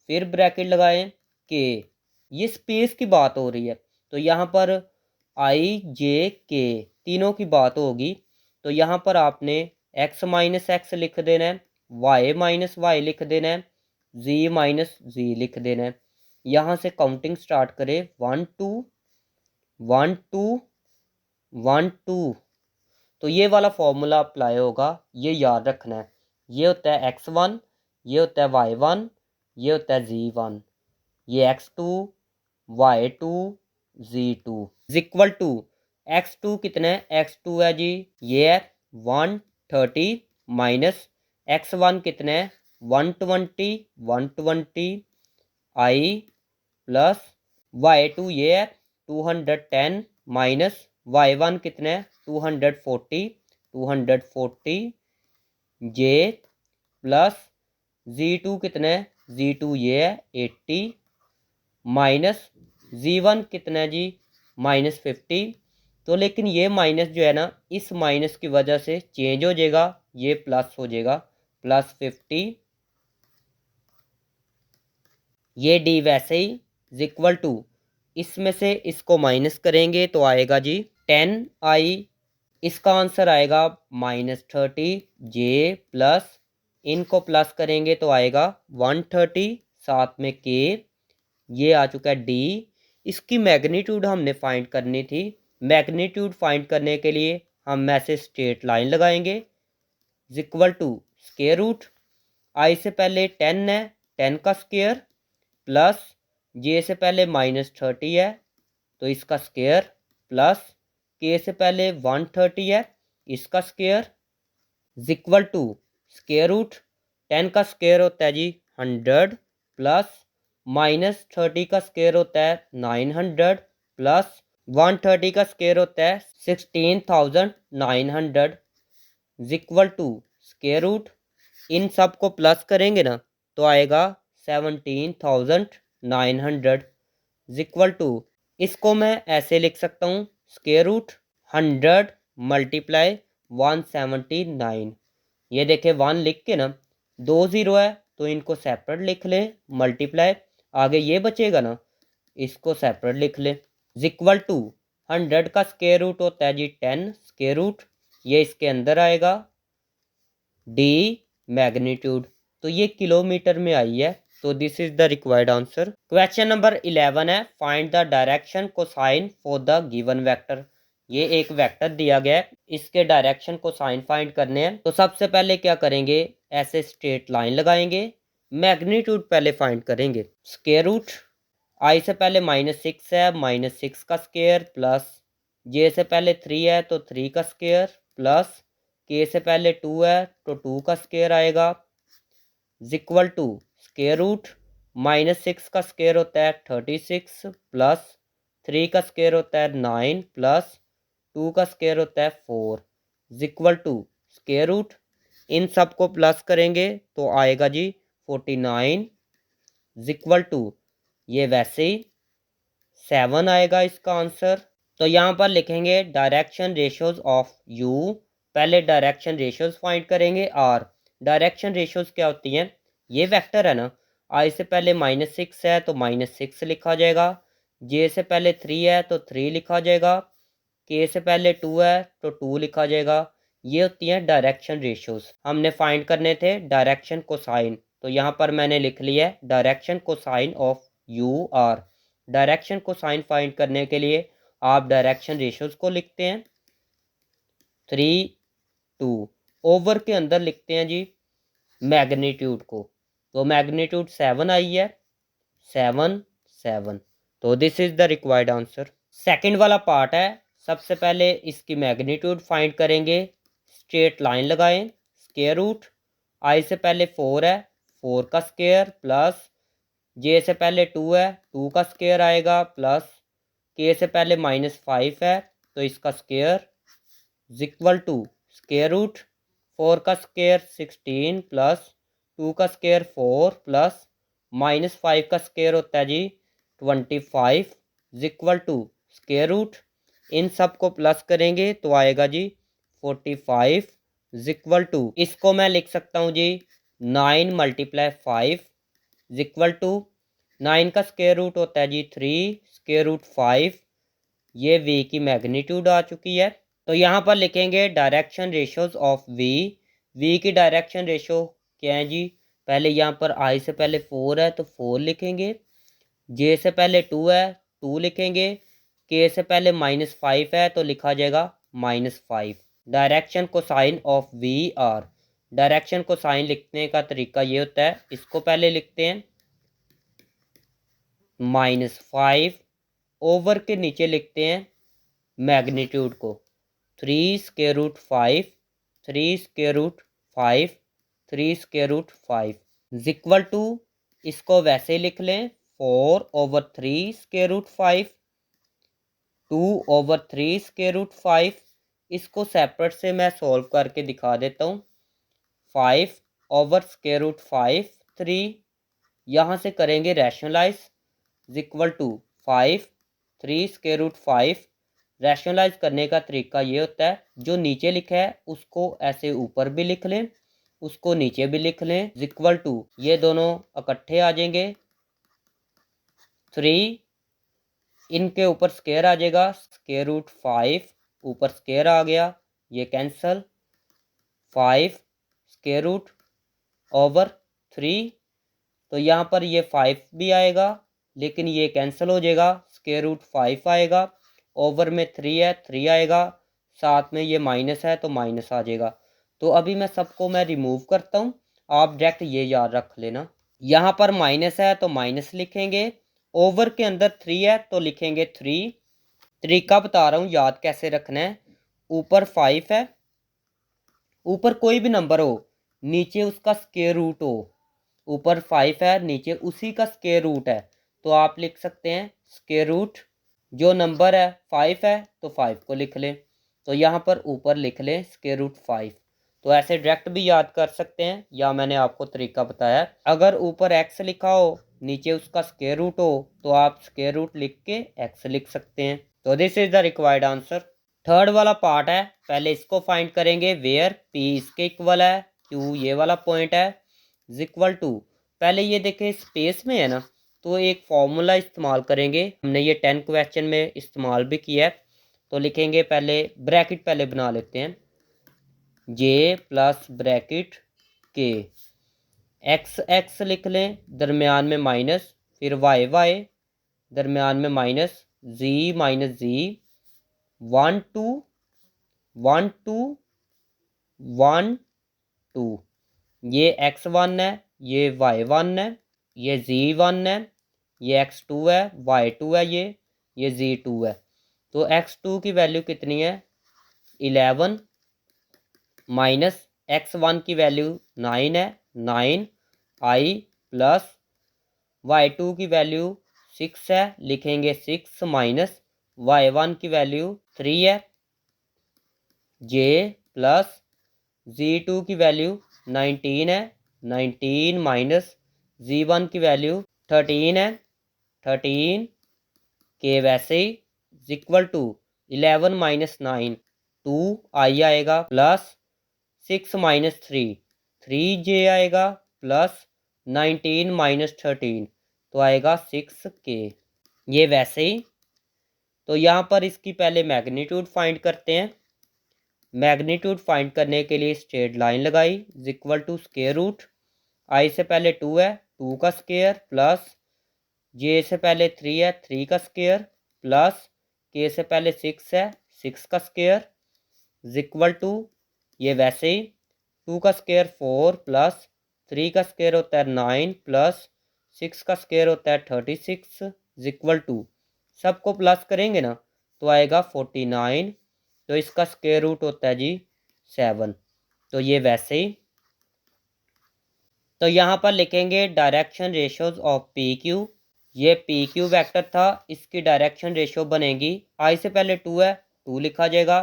फिर ब्रैकेट लगाएं के। ये स्पेस की बात हो रही है, तो यहाँ पर आई जे के तीनों की बात होगी। तो यहाँ पर आपने x माइनस एक्स लिख देना है, y माइनस वाई लिख देना है, z माइनस जी लिख देना है। यहाँ से काउंटिंग स्टार्ट करें, 1 2 1 2 1 2। तो ये वाला फॉर्मूला अप्लाई होगा, ये याद रखना है। ये होता है x1, ये होता है y1, ये होता है z1, ये x2 y2 z2 is equal to x2 कितना है, x2 है जी ये है 130 माइनस x1 कितना है 120 120 आई प्लस y2 ये है 210 माइनस y1 कितना है 240 240 जे प्लस z2 कितना है z2 ये है 80 माइनस z1 कितना है जी -50। तो लेकिन ये माइनस जो है ना, इस माइनस की वजह से चेंज हो जाएगा, ये प्लस हो जाएगा, +50। ये डी वैसे ही इज इक्वल टू, इसमें से इसको माइनस करेंगे तो आएगा जी 10i। इसका आंसर आएगा -30 जे प्लस, इनको प्लस करेंगे तो आएगा 130, साथ में के। ये आ चुका है डी। इसकी मैग्नीट्यूड हमने फाइंड करनी थी। मैग्नीट्यूड फाइंड करने के लिए हम ऐसे स्ट्रेट लाइन लगाएंगे, is equal to square root, I से पहले 10 है, 10 का स्क्वायर प्लस जे से पहले -30 है तो इसका स्क्वायर प्लस के से पहले 130 है इसका square is equal to square root 10 का स्क्वायर होता है जी 100 प्लस -30 का स्क्वायर होता है 900 प्लस 130 का स्क्वायर होता है 16,900 is equal to square root, इन सब को प्लस करेंगे ना तो आएगा 17,900 इज इक्वल टू, इसको मैं ऐसे लिख सकता हूँ स्क्वायर रूट 100 मल्टीप्लाई 179। ये देखे 1 लिख के ना, 2 0 है तो इनको सेपरेट लिख ले, मल्टीप्लाई आगे ये बचेगा ना इसको सेपरेट लिख ले, इज इक्वल टू 100 का स्क्वायर रूट होता है जी 10 स्क्वायर रूट, ये इसके अंदर आएगा डी मैग्नीट्यूड, तो ये किलोमीटर में आई है। तो this is the required answer. Question number 11 है, find the direction cosine for the given vector. ये एक वेक्टर दिया गया है, इसके डायरेक्शन को साइन फाइंड करने हैं। तो सबसे पहले क्या करेंगे, ऐसे स्ट्रेट लाइन लगाएंगे, मैग्नीट्यूड पहले फाइंड करेंगे। स्क्वायर रूट आई से पहले -6 है, -6 का स्क्वायर प्लस जे से पहले 3 है तो 3 का स्क्वायर प्लस के से पहले 2 है तो 2 का स्क्वायर आएगा is equal to square root -6 का स्क्वायर होता है 36 प्लस 3 का स्क्वायर होता है 9 प्लस 2 का स्क्वायर होता है 4 is equal to square root, इन सब को प्लस करेंगे तो आएगा जी 49 इज इक्वल टू, ये वैसे ही 7 आएगा इसका आंसर। तो यहाँ पर लिखेंगे डायरेक्शन रेशियोज ऑफ यू, पहले डायरेक्शन रेशियोज फाइंड करेंगे। और डायरेक्शन रेशियोज क्या होती हैं, ये वेक्टर है ना, आई से पहले -6 है तो -6 लिखा जाएगा, जे से पहले 3 है तो 3 लिखा जाएगा, के से पहले 2 है तो 2 लिखा जाएगा। ये होती हैं डायरेक्शन रेशियोज। हमने फाइंड करने थे डायरेक्शन कोसाइन, तो यहाँ पर मैंने लिख लिया है direction cosine of U are. Direction cosine find करने के लिए आप डायरेक्शन रेशियोज को लिखते हैं 3 2, ओवर के अंदर लिखते हैं जी मैग्नीट्यूड को, तो मैग्नीट्यूड 7 आई है 7 7। तो this is the required answer. Second वाला पार्ट है, सबसे पहले इसकी मैग्नीट्यूड फाइंड करेंगे, स्ट्रेट लाइन लगाएं, स्क्वायर रूट आई से पहले 4 है 4 का स्क्वायर प्लस जे से पहले 2 है 2 का स्क्वायर आएगा प्लस के से पहले -5 है तो इसका square is equal to square root 4 का स्क्वायर 16 प्लस टू का स्क्वायर 4 प्लस -5 का स्क्वायर होता है जी 25 इक्वल टू स्क्वायर रूट, इन सब को प्लस करेंगे तो आएगा जी 45 इक्वल टू, इसको मैं लिख सकता हूँ जी 9 × 5 इक्वल टू 9 का स्क्वायर रूट होता है जी 3 स्क्वायर रूट 5, ये v की मैग्नीट्यूड आ चुकी है। तो यहाँ पर लिखेंगे डायरेक्शन रेशोज ऑफ v की डायरेक्शन रेशो क्या है जी, पहले यहाँ पर i से पहले 4 है तो 4 लिखेंगे, j से पहले 2 है 2 लिखेंगे, k से पहले -5 है तो लिखा जाएगा -5। Direction cosine of we are, direction cosine लिखने का तरीका ये होता है, इसको पहले लिखते हैं -5 ओवर के नीचे लिखते हैं मैग्नीट्यूड को 3 square root 5 3 square root 5 3 square root 5 equal to, इसको वैसे लिख लें 4/3 स्क्वायर रूट 5 2/3 स्क्वायर रूट 5, इसको सेपरेट से मैं सॉल्व करके दिखा देता हूँ 5 ओवर स्क्वायर रूट 5 3, यहाँ से करेंगे rationalise equal to 5 3 square root 5, rationalise करने का तरीका ये होता है जो नीचे लिखा है उसको ऐसे ऊपर भी लिख लें उसको नीचे भी लिख लें इक्वल टू, ये दोनों इकट्ठे आ जाएंगे 3, इनके ऊपर स्क्वायर आ जाएगा स्क्वायर रूट 5 ऊपर स्क्वायर आ गया ये कैंसल 5 स्क्वायर रूट ओवर 3, तो यहाँ पर ये 5 भी आएगा लेकिन ये कैंसिल हो जाएगा स्क्वायर रूट 5 आएगा, ओवर में 3 है 3 आएगा, साथ में ये माइनस है तो माइनस आ जाएगा। तो अभी मैं सबको मैं रिमूव करता हूँ, आप डायरेक्ट ये याद रख लेना, यहाँ पर माइनस है तो माइनस लिखेंगे, ओवर के अंदर 3 है तो लिखेंगे 3, तरीका बता रहा हूँ याद कैसे रखना है, ऊपर 5 है, ऊपर कोई भी नंबर हो नीचे उसका स्क्वायर रूट हो, ऊपर 5 है नीचे उसी का स्क्वायर रूट है तो आप लिख सकते हैं स्क्वायर रूट, जो नंबर है 5 है तो 5 को लिख लें, तो यहाँ पर ऊपर लिख लें स्क्वायर रूट 5। तो ऐसे डायरेक्ट भी याद कर सकते हैं या मैंने आपको तरीका बताया, अगर ऊपर x लिखा हो नीचे उसका स्क्वायर रूट हो तो आप स्क्वायर रूट लिख के x लिख सकते हैं। तो this is the required answer. Third वाला पार्ट है, पहले इसको फाइंड करेंगे वेयर p इसके इक्वल है q ये वाला पॉइंट है इक्वल टू, पहले ये देखें स्पेस में है ना तो एक फॉर्मूला इस्तेमाल करेंगे, हमने ये 10 क्वेश्चन में इस्तेमाल भी किया है, तो लिखेंगे पहले ब्रैकेट पहले बना लेते हैं j plus bracket k, x x लिख लें दरमियान में माइनस, फिर वाई वाई दरमियान में माइनस, z माइनस z 1 2 1 2 1 2, ये x1 है ये y1 है ये z1 है ये x2 है y2 है ये z2 है, तो x2 की वैल्यू कितनी है 11 माइनस x1 की वैल्यू 9 है 9 i प्लस y2 की वैल्यू 6 है लिखेंगे 6 माइनस y1 की वैल्यू 3 है j प्लस z2 की वैल्यू 19 है 19 माइनस z1 की वैल्यू 13 है 13 के वैसे ही इक्वल टू 11 माइनस 9 2 आई आएगा प्लस 6 माइनस 3 3 जे आएगा प्लस 19 माइनस 13 तो आएगा 6 के, ये वैसे ही। तो यहाँ पर इसकी पहले मैग्नीट्यूड फाइंड करते हैं, मैग्नीट्यूड फाइंड करने के लिए स्ट्रेट लाइन लगाई equal to square root, I से पहले 2 है 2 का स्क्वायर प्लस जे से पहले 3 है 3 का स्क्वायर प्लस के से पहले 6 है 6 का स्क्वायर इक्वल टू, ये वैसे ही 2 का स्क्वायर 4 प्लस 3 का स्क्वायर होता है 9 प्लस 6 का स्क्वायर होता है 36 इक्वल टू, सबको प्लस करेंगे ना तो आएगा 49, तो इसका स्क्वायर रूट होता है जी 7, तो ये वैसे ही। तो यहाँ पर लिखेंगे direction ratios of P Q, ये पी क्यू वैक्टर था इसकी डायरेक्शन रेशो बनेगी, आई से पहले 2 है 2 लिखा जाएगा,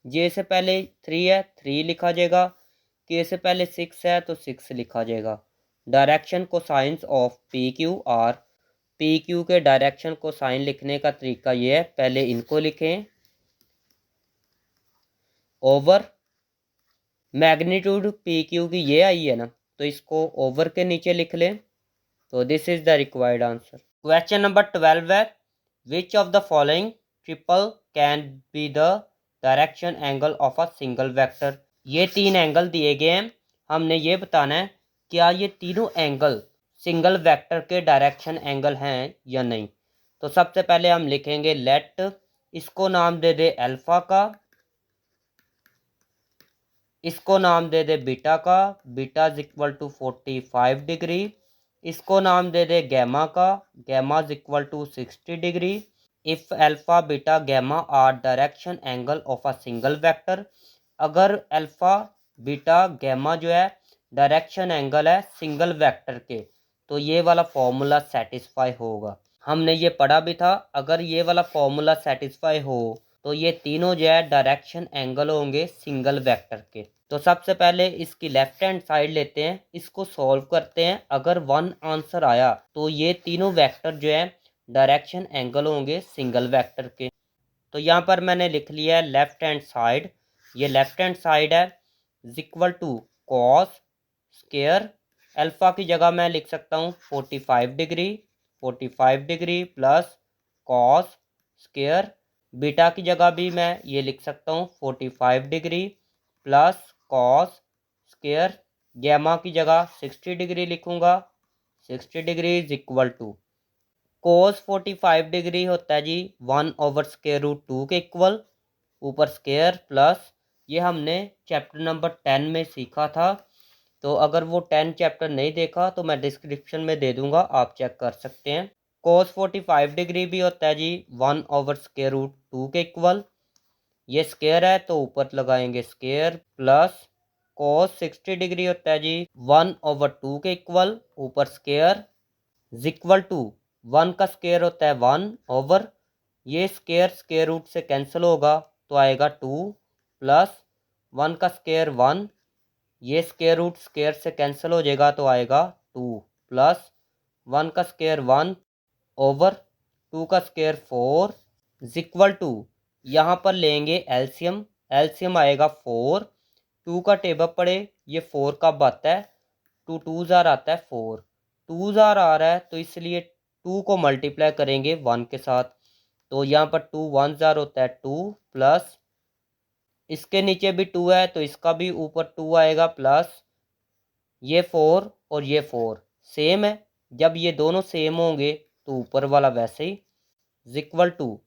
जे से पहले 3 है 3 लिखा जाएगा, के से पहले 6 है तो 6 लिखा जाएगा, direction cosines of P Q R. P Q के डायरेक्शन कोसाइन लिखने का तरीका ये है, पहले इनको लिखें ओवर मैग्नीट्यूड पी क्यू की ये आई है ना, तो इसको ओवर के नीचे लिख लें। तो this is the required answer. Question number 12 है, which of the following triple can be the direction angle of a single vector. ये तीन एंगल दिए गए हैं, हमने ये बताना है क्या ये तीनों एंगल सिंगल वेक्टर के डायरेक्शन एंगल हैं या नहीं। तो सबसे पहले हम लिखेंगे लेट, इसको नाम दे दे अल्फा का, इसको नाम दे दे बीटा का, beta is equal to 45 degree. इसको नाम दे दे गैमा का, gamma is equal to 60 degree. If alpha beta gamma are direction angle of a single vector, अगर अल्फा बीटा गैमा जो है डायरेक्शन एंगल है सिंगल वेक्टर के, तो ये वाला फॉर्मूला सेटिस्फाई होगा। हमने ये पढ़ा भी था, अगर ये वाला फॉर्मूला सेटिस्फाई हो तो ये तीनों जो है डायरेक्शन एंगल होंगे सिंगल वेक्टर के। तो सबसे पहले इसकी लेफ्ट हैंड साइड लेते हैं, इसको सॉल्व करते हैं। अगर 1 आंसर आया तो ये तीनों वेक्टर जो है डायरेक्शन एंगल होंगे सिंगल वेक्टर के। तो यहाँ पर मैंने लिख लिया है लेफ्ट हैंड साइड, ये लेफ्ट हैंड साइड है equal to cos square, alpha की जगह मैं लिख सकता हूँ 45 degree, 45 degree plus cos square. Beta की जगह भी मैं ये लिख सकता हूँ 45 degree plus cos square. Gamma की जगह 60 डिग्री लिखूँगा, 60 degree is equal to cos 45 degree होता है जी 1/√2 के इक्वल, ऊपर स्क्वायर प्लस ये हमने चैप्टर नंबर 10 में सीखा था। तो अगर वो 10 चैप्टर नहीं देखा तो मैं डिस्क्रिप्शन में दे दूंगा, आप चेक कर सकते हैं। कोस 45 डिग्री भी होता है जी 1/√2 के इक्वल, ये स्क्वायर है तो ऊपर लगाएंगे स्क्वायर प्लस कोस 60 डिग्री होता है जी 1/2 के इक्वल, ऊपर स्क्वायर इक्वल टू 1 का स्क्वायर होता है 1 ओवर, ये स्क्वायर स्क्वायर रूट से कैंसिल होगा तो आएगा 2 प्लस 1 का स्क्वायर 1, ये स्क्वायर रूट स्क्वायर से कैंसिल हो जाएगा तो आएगा 2 प्लस 1 का स्क्वायर 1 ओवर 2 का स्क्वायर 4 इक्वल टू, यहाँ पर लेंगे एलसीएम, एलसीएम आएगा 4, 2 का टेबल पड़े ये 4 का आता है, 2 2 जार आता है 4, 2 जार आ रहा है तो इसलिए 2 को मल्टीप्लाई करेंगे 1 के साथ, तो यहाँ पर 2 1 जार होता है 2 प्लस इसके नीचे भी 2 है तो इसका भी ऊपर 2 आएगा प्लस ये 4 और ये 4 सेम है, जब ये दोनों सेम होंगे तो ऊपर वाला वैसे ही इक्वल टू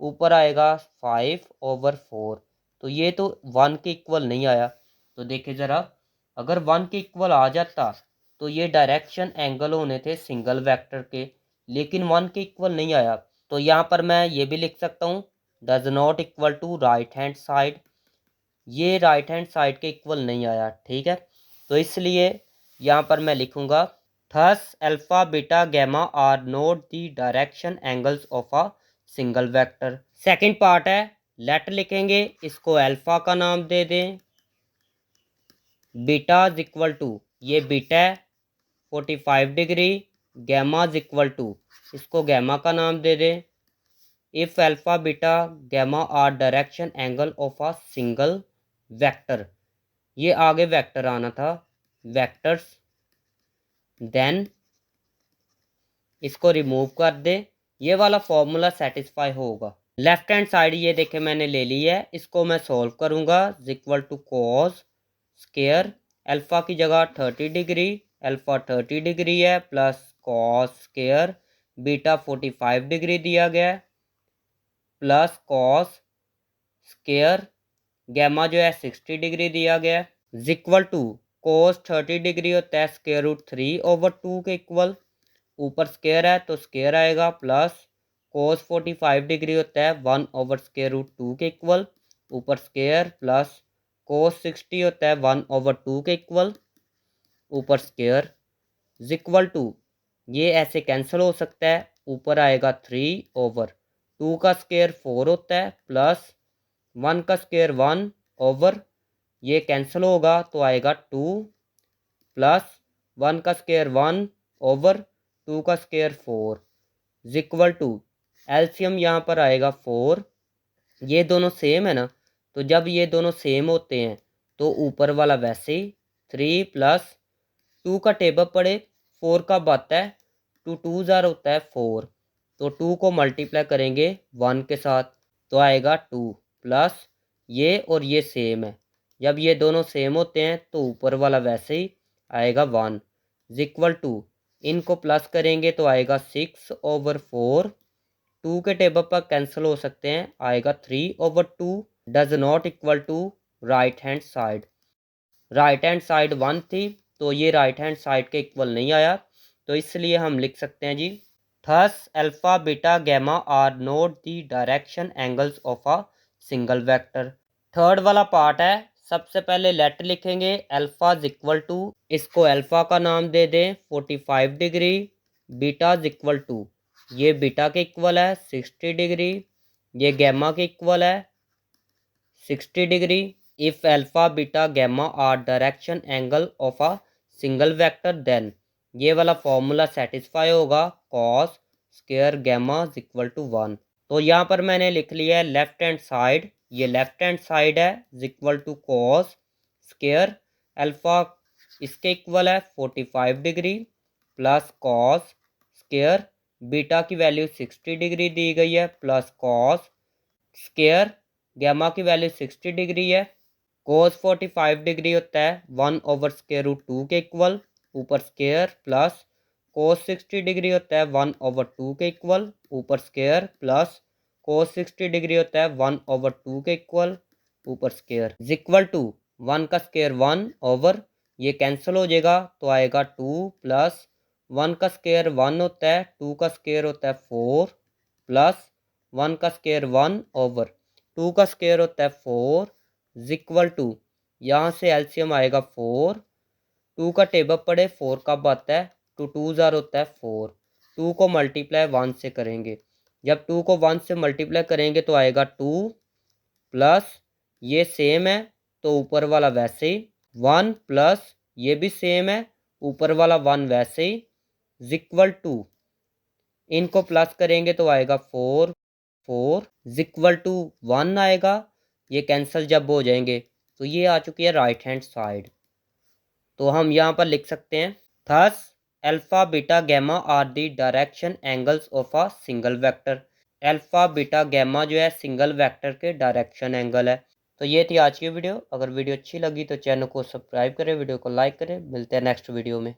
ऊपर आएगा 5/4। तो ये तो 1 के इक्वल नहीं आया, तो देखिए ज़रा, अगर 1 के इक्वल आ जाता तो ये डायरेक्शन एंगल होने थे सिंगल वेक्टर के, लेकिन 1 के इक्वल नहीं आया। तो यहाँ पर मैं ये भी लिख सकता हूँ does not equal to right hand side, ये राइट हैंड साइड के इक्वल नहीं आया, ठीक है। तो इसलिए यहाँ पर मैं लिखूँगा thus alpha beta gamma are not the direction angles of a single vector. Second part है लेट लिखेंगे, इसको अल्फा का नाम दे दें, बीटा इज इक्वल टू ये बीटा है 45 degree, gamma is equal to इसको गैमा का नाम दे दें। If alpha beta gamma are direction angle of a single vector, ये आगे वेक्टर आना था वेक्टर्स, देन इसको रिमूव कर दे, ये वाला फॉर्मूला सेटिस्फाई होगा। लेफ्ट हैंड साइड ये देखे मैंने ले ली है, इसको मैं सॉल्व करूँगा equal to cos square, alpha की जगह 30 डिग्री, अल्फा 30 डिग्री है plus cos square, beta 45 degree दिया गया है प्लस कॉस स्क्वायर, गैमा जो है 60 डिग्री दिया गया है इक्वल टू कोस 30 डिग्री होता है स्क्वायर रूट 3/2 के इक्वल, ऊपर स्क्वायर है तो स्क्वायर आएगा प्लस कोस 45 डिग्री होता है 1/√2 के इक्वल, ऊपर स्क्वायर प्लस कोस 60 होता है 1/2 के इक्वल, ऊपर स्क्वायर इक्वल टू ये ऐसे कैंसिल हो सकता है, ऊपर आएगा 3/2 का स्क्वायर 4 होता है प्लस 1 का स्क्वायर 1 ओवर ये कैंसिल होगा तो आएगा 2 प्लस 1 का स्क्वायर 1 ओवर 2 का square 4 is equal to LCM यहाँ पर आएगा 4। ये दोनों सेम है ना, तो जब ये दोनों सेम होते हैं तो ऊपर वाला वैसे ही 3 प्लस 2 का टेबल पड़े 4 का बता है, 2 2 ज़ार होता है 4, तो 2 को मल्टीप्लाई करेंगे 1 के साथ तो आएगा 2 प्लस ये और ये सेम है, जब ये दोनों सेम होते हैं तो ऊपर वाला वैसे ही आएगा 1 इज इक्वल टू, इनको प्लस करेंगे तो आएगा 6 ओवर 4, 2 के टेबल पर कैंसिल हो सकते हैं, आएगा 3 over 2 does not equal to right hand side. Right hand side 1 थी तो ये राइट हैंड साइड के इक्वल नहीं आया, तो इसलिए हम लिख सकते हैं जी thus alpha beta gamma are not the direction angles of a single vector. Third वाला पार्ट है, सबसे पहले लेट लिखेंगे अल्फा इज इक्वल टू, इसको अल्फा का नाम दे दें 45 degree, beta is equal to, ये बीटा के इक्वल है 60 डिग्री, ये गैमा के इक्वल है 60 degree. If alpha beta gamma are direction angle of a single vector then ये वाला फॉर्मूला सेटिस्फाई होगा cos square gamma is equal to 1। तो यहाँ पर मैंने लिख लिया है लेफ्ट हैंड साइड, ये लेफ्ट हैंड साइड है is equal to cos square alpha इसके इक्वल है 45 degree plus cos square beta की वैल्यू 60 डिग्री दी गई है प्लस कॉस स्क्वायर गैमा की वैल्यू 60 डिग्री है, कोस 45 डिग्री होता है 1 ओवर स्क्वायर रूट 2 के इक्वल ऊपर स्क्वायर प्लस कोस 60 डिग्री होता है 1 ओवर 2 के इक्वल ऊपर स्क्वायर प्लस कोस 60 डिग्री होता है 1 ओवर 2 के इक्वल ऊपर स्क्वायर इज इक्वल टू 1 का स्क्वायर 1 ओवर ये कैंसिल हो जाएगा तो आएगा 2 प्लस 1 का स्क्वायर 1 होता है 2 का स्क्वायर होता है 4 प्लस 1 का स्क्वायर 1 ओवर 2 का स्क्वायर होता है 4 इज इक्वल टू, यहाँ से एलसीएम आएगा 4, 2 का टेबल पड़े 4 का आता है 2 2 ज़ार होता है 4, 2 को मल्टीप्लाई 1 से करेंगे, जब 2 को 1 से मल्टीप्लाई करेंगे तो आएगा 2 प्लस ये सेम है तो ऊपर वाला वैसे ही 1 प्लस ये भी सेम है ऊपर वाला 1 वैसे ही इज इक्वल टू, इनको प्लस करेंगे तो आएगा 4 4 इज इक्वल टू 1 आएगा, ये कैंसिल जब हो जाएंगे तो ये आ चुकी है राइट हैंड साइड। तो हम यहाँ पर लिख सकते हैं thus alpha beta gamma are the direction angles of a single vector. Alpha beta gamma जो है सिंगल वेक्टर के डायरेक्शन एंगल है। तो ये थी आज की वीडियो, अगर वीडियो अच्छी लगी तो चैनल को सब्सक्राइब करें, वीडियो को लाइक करें, मिलते हैं नेक्स्ट वीडियो में।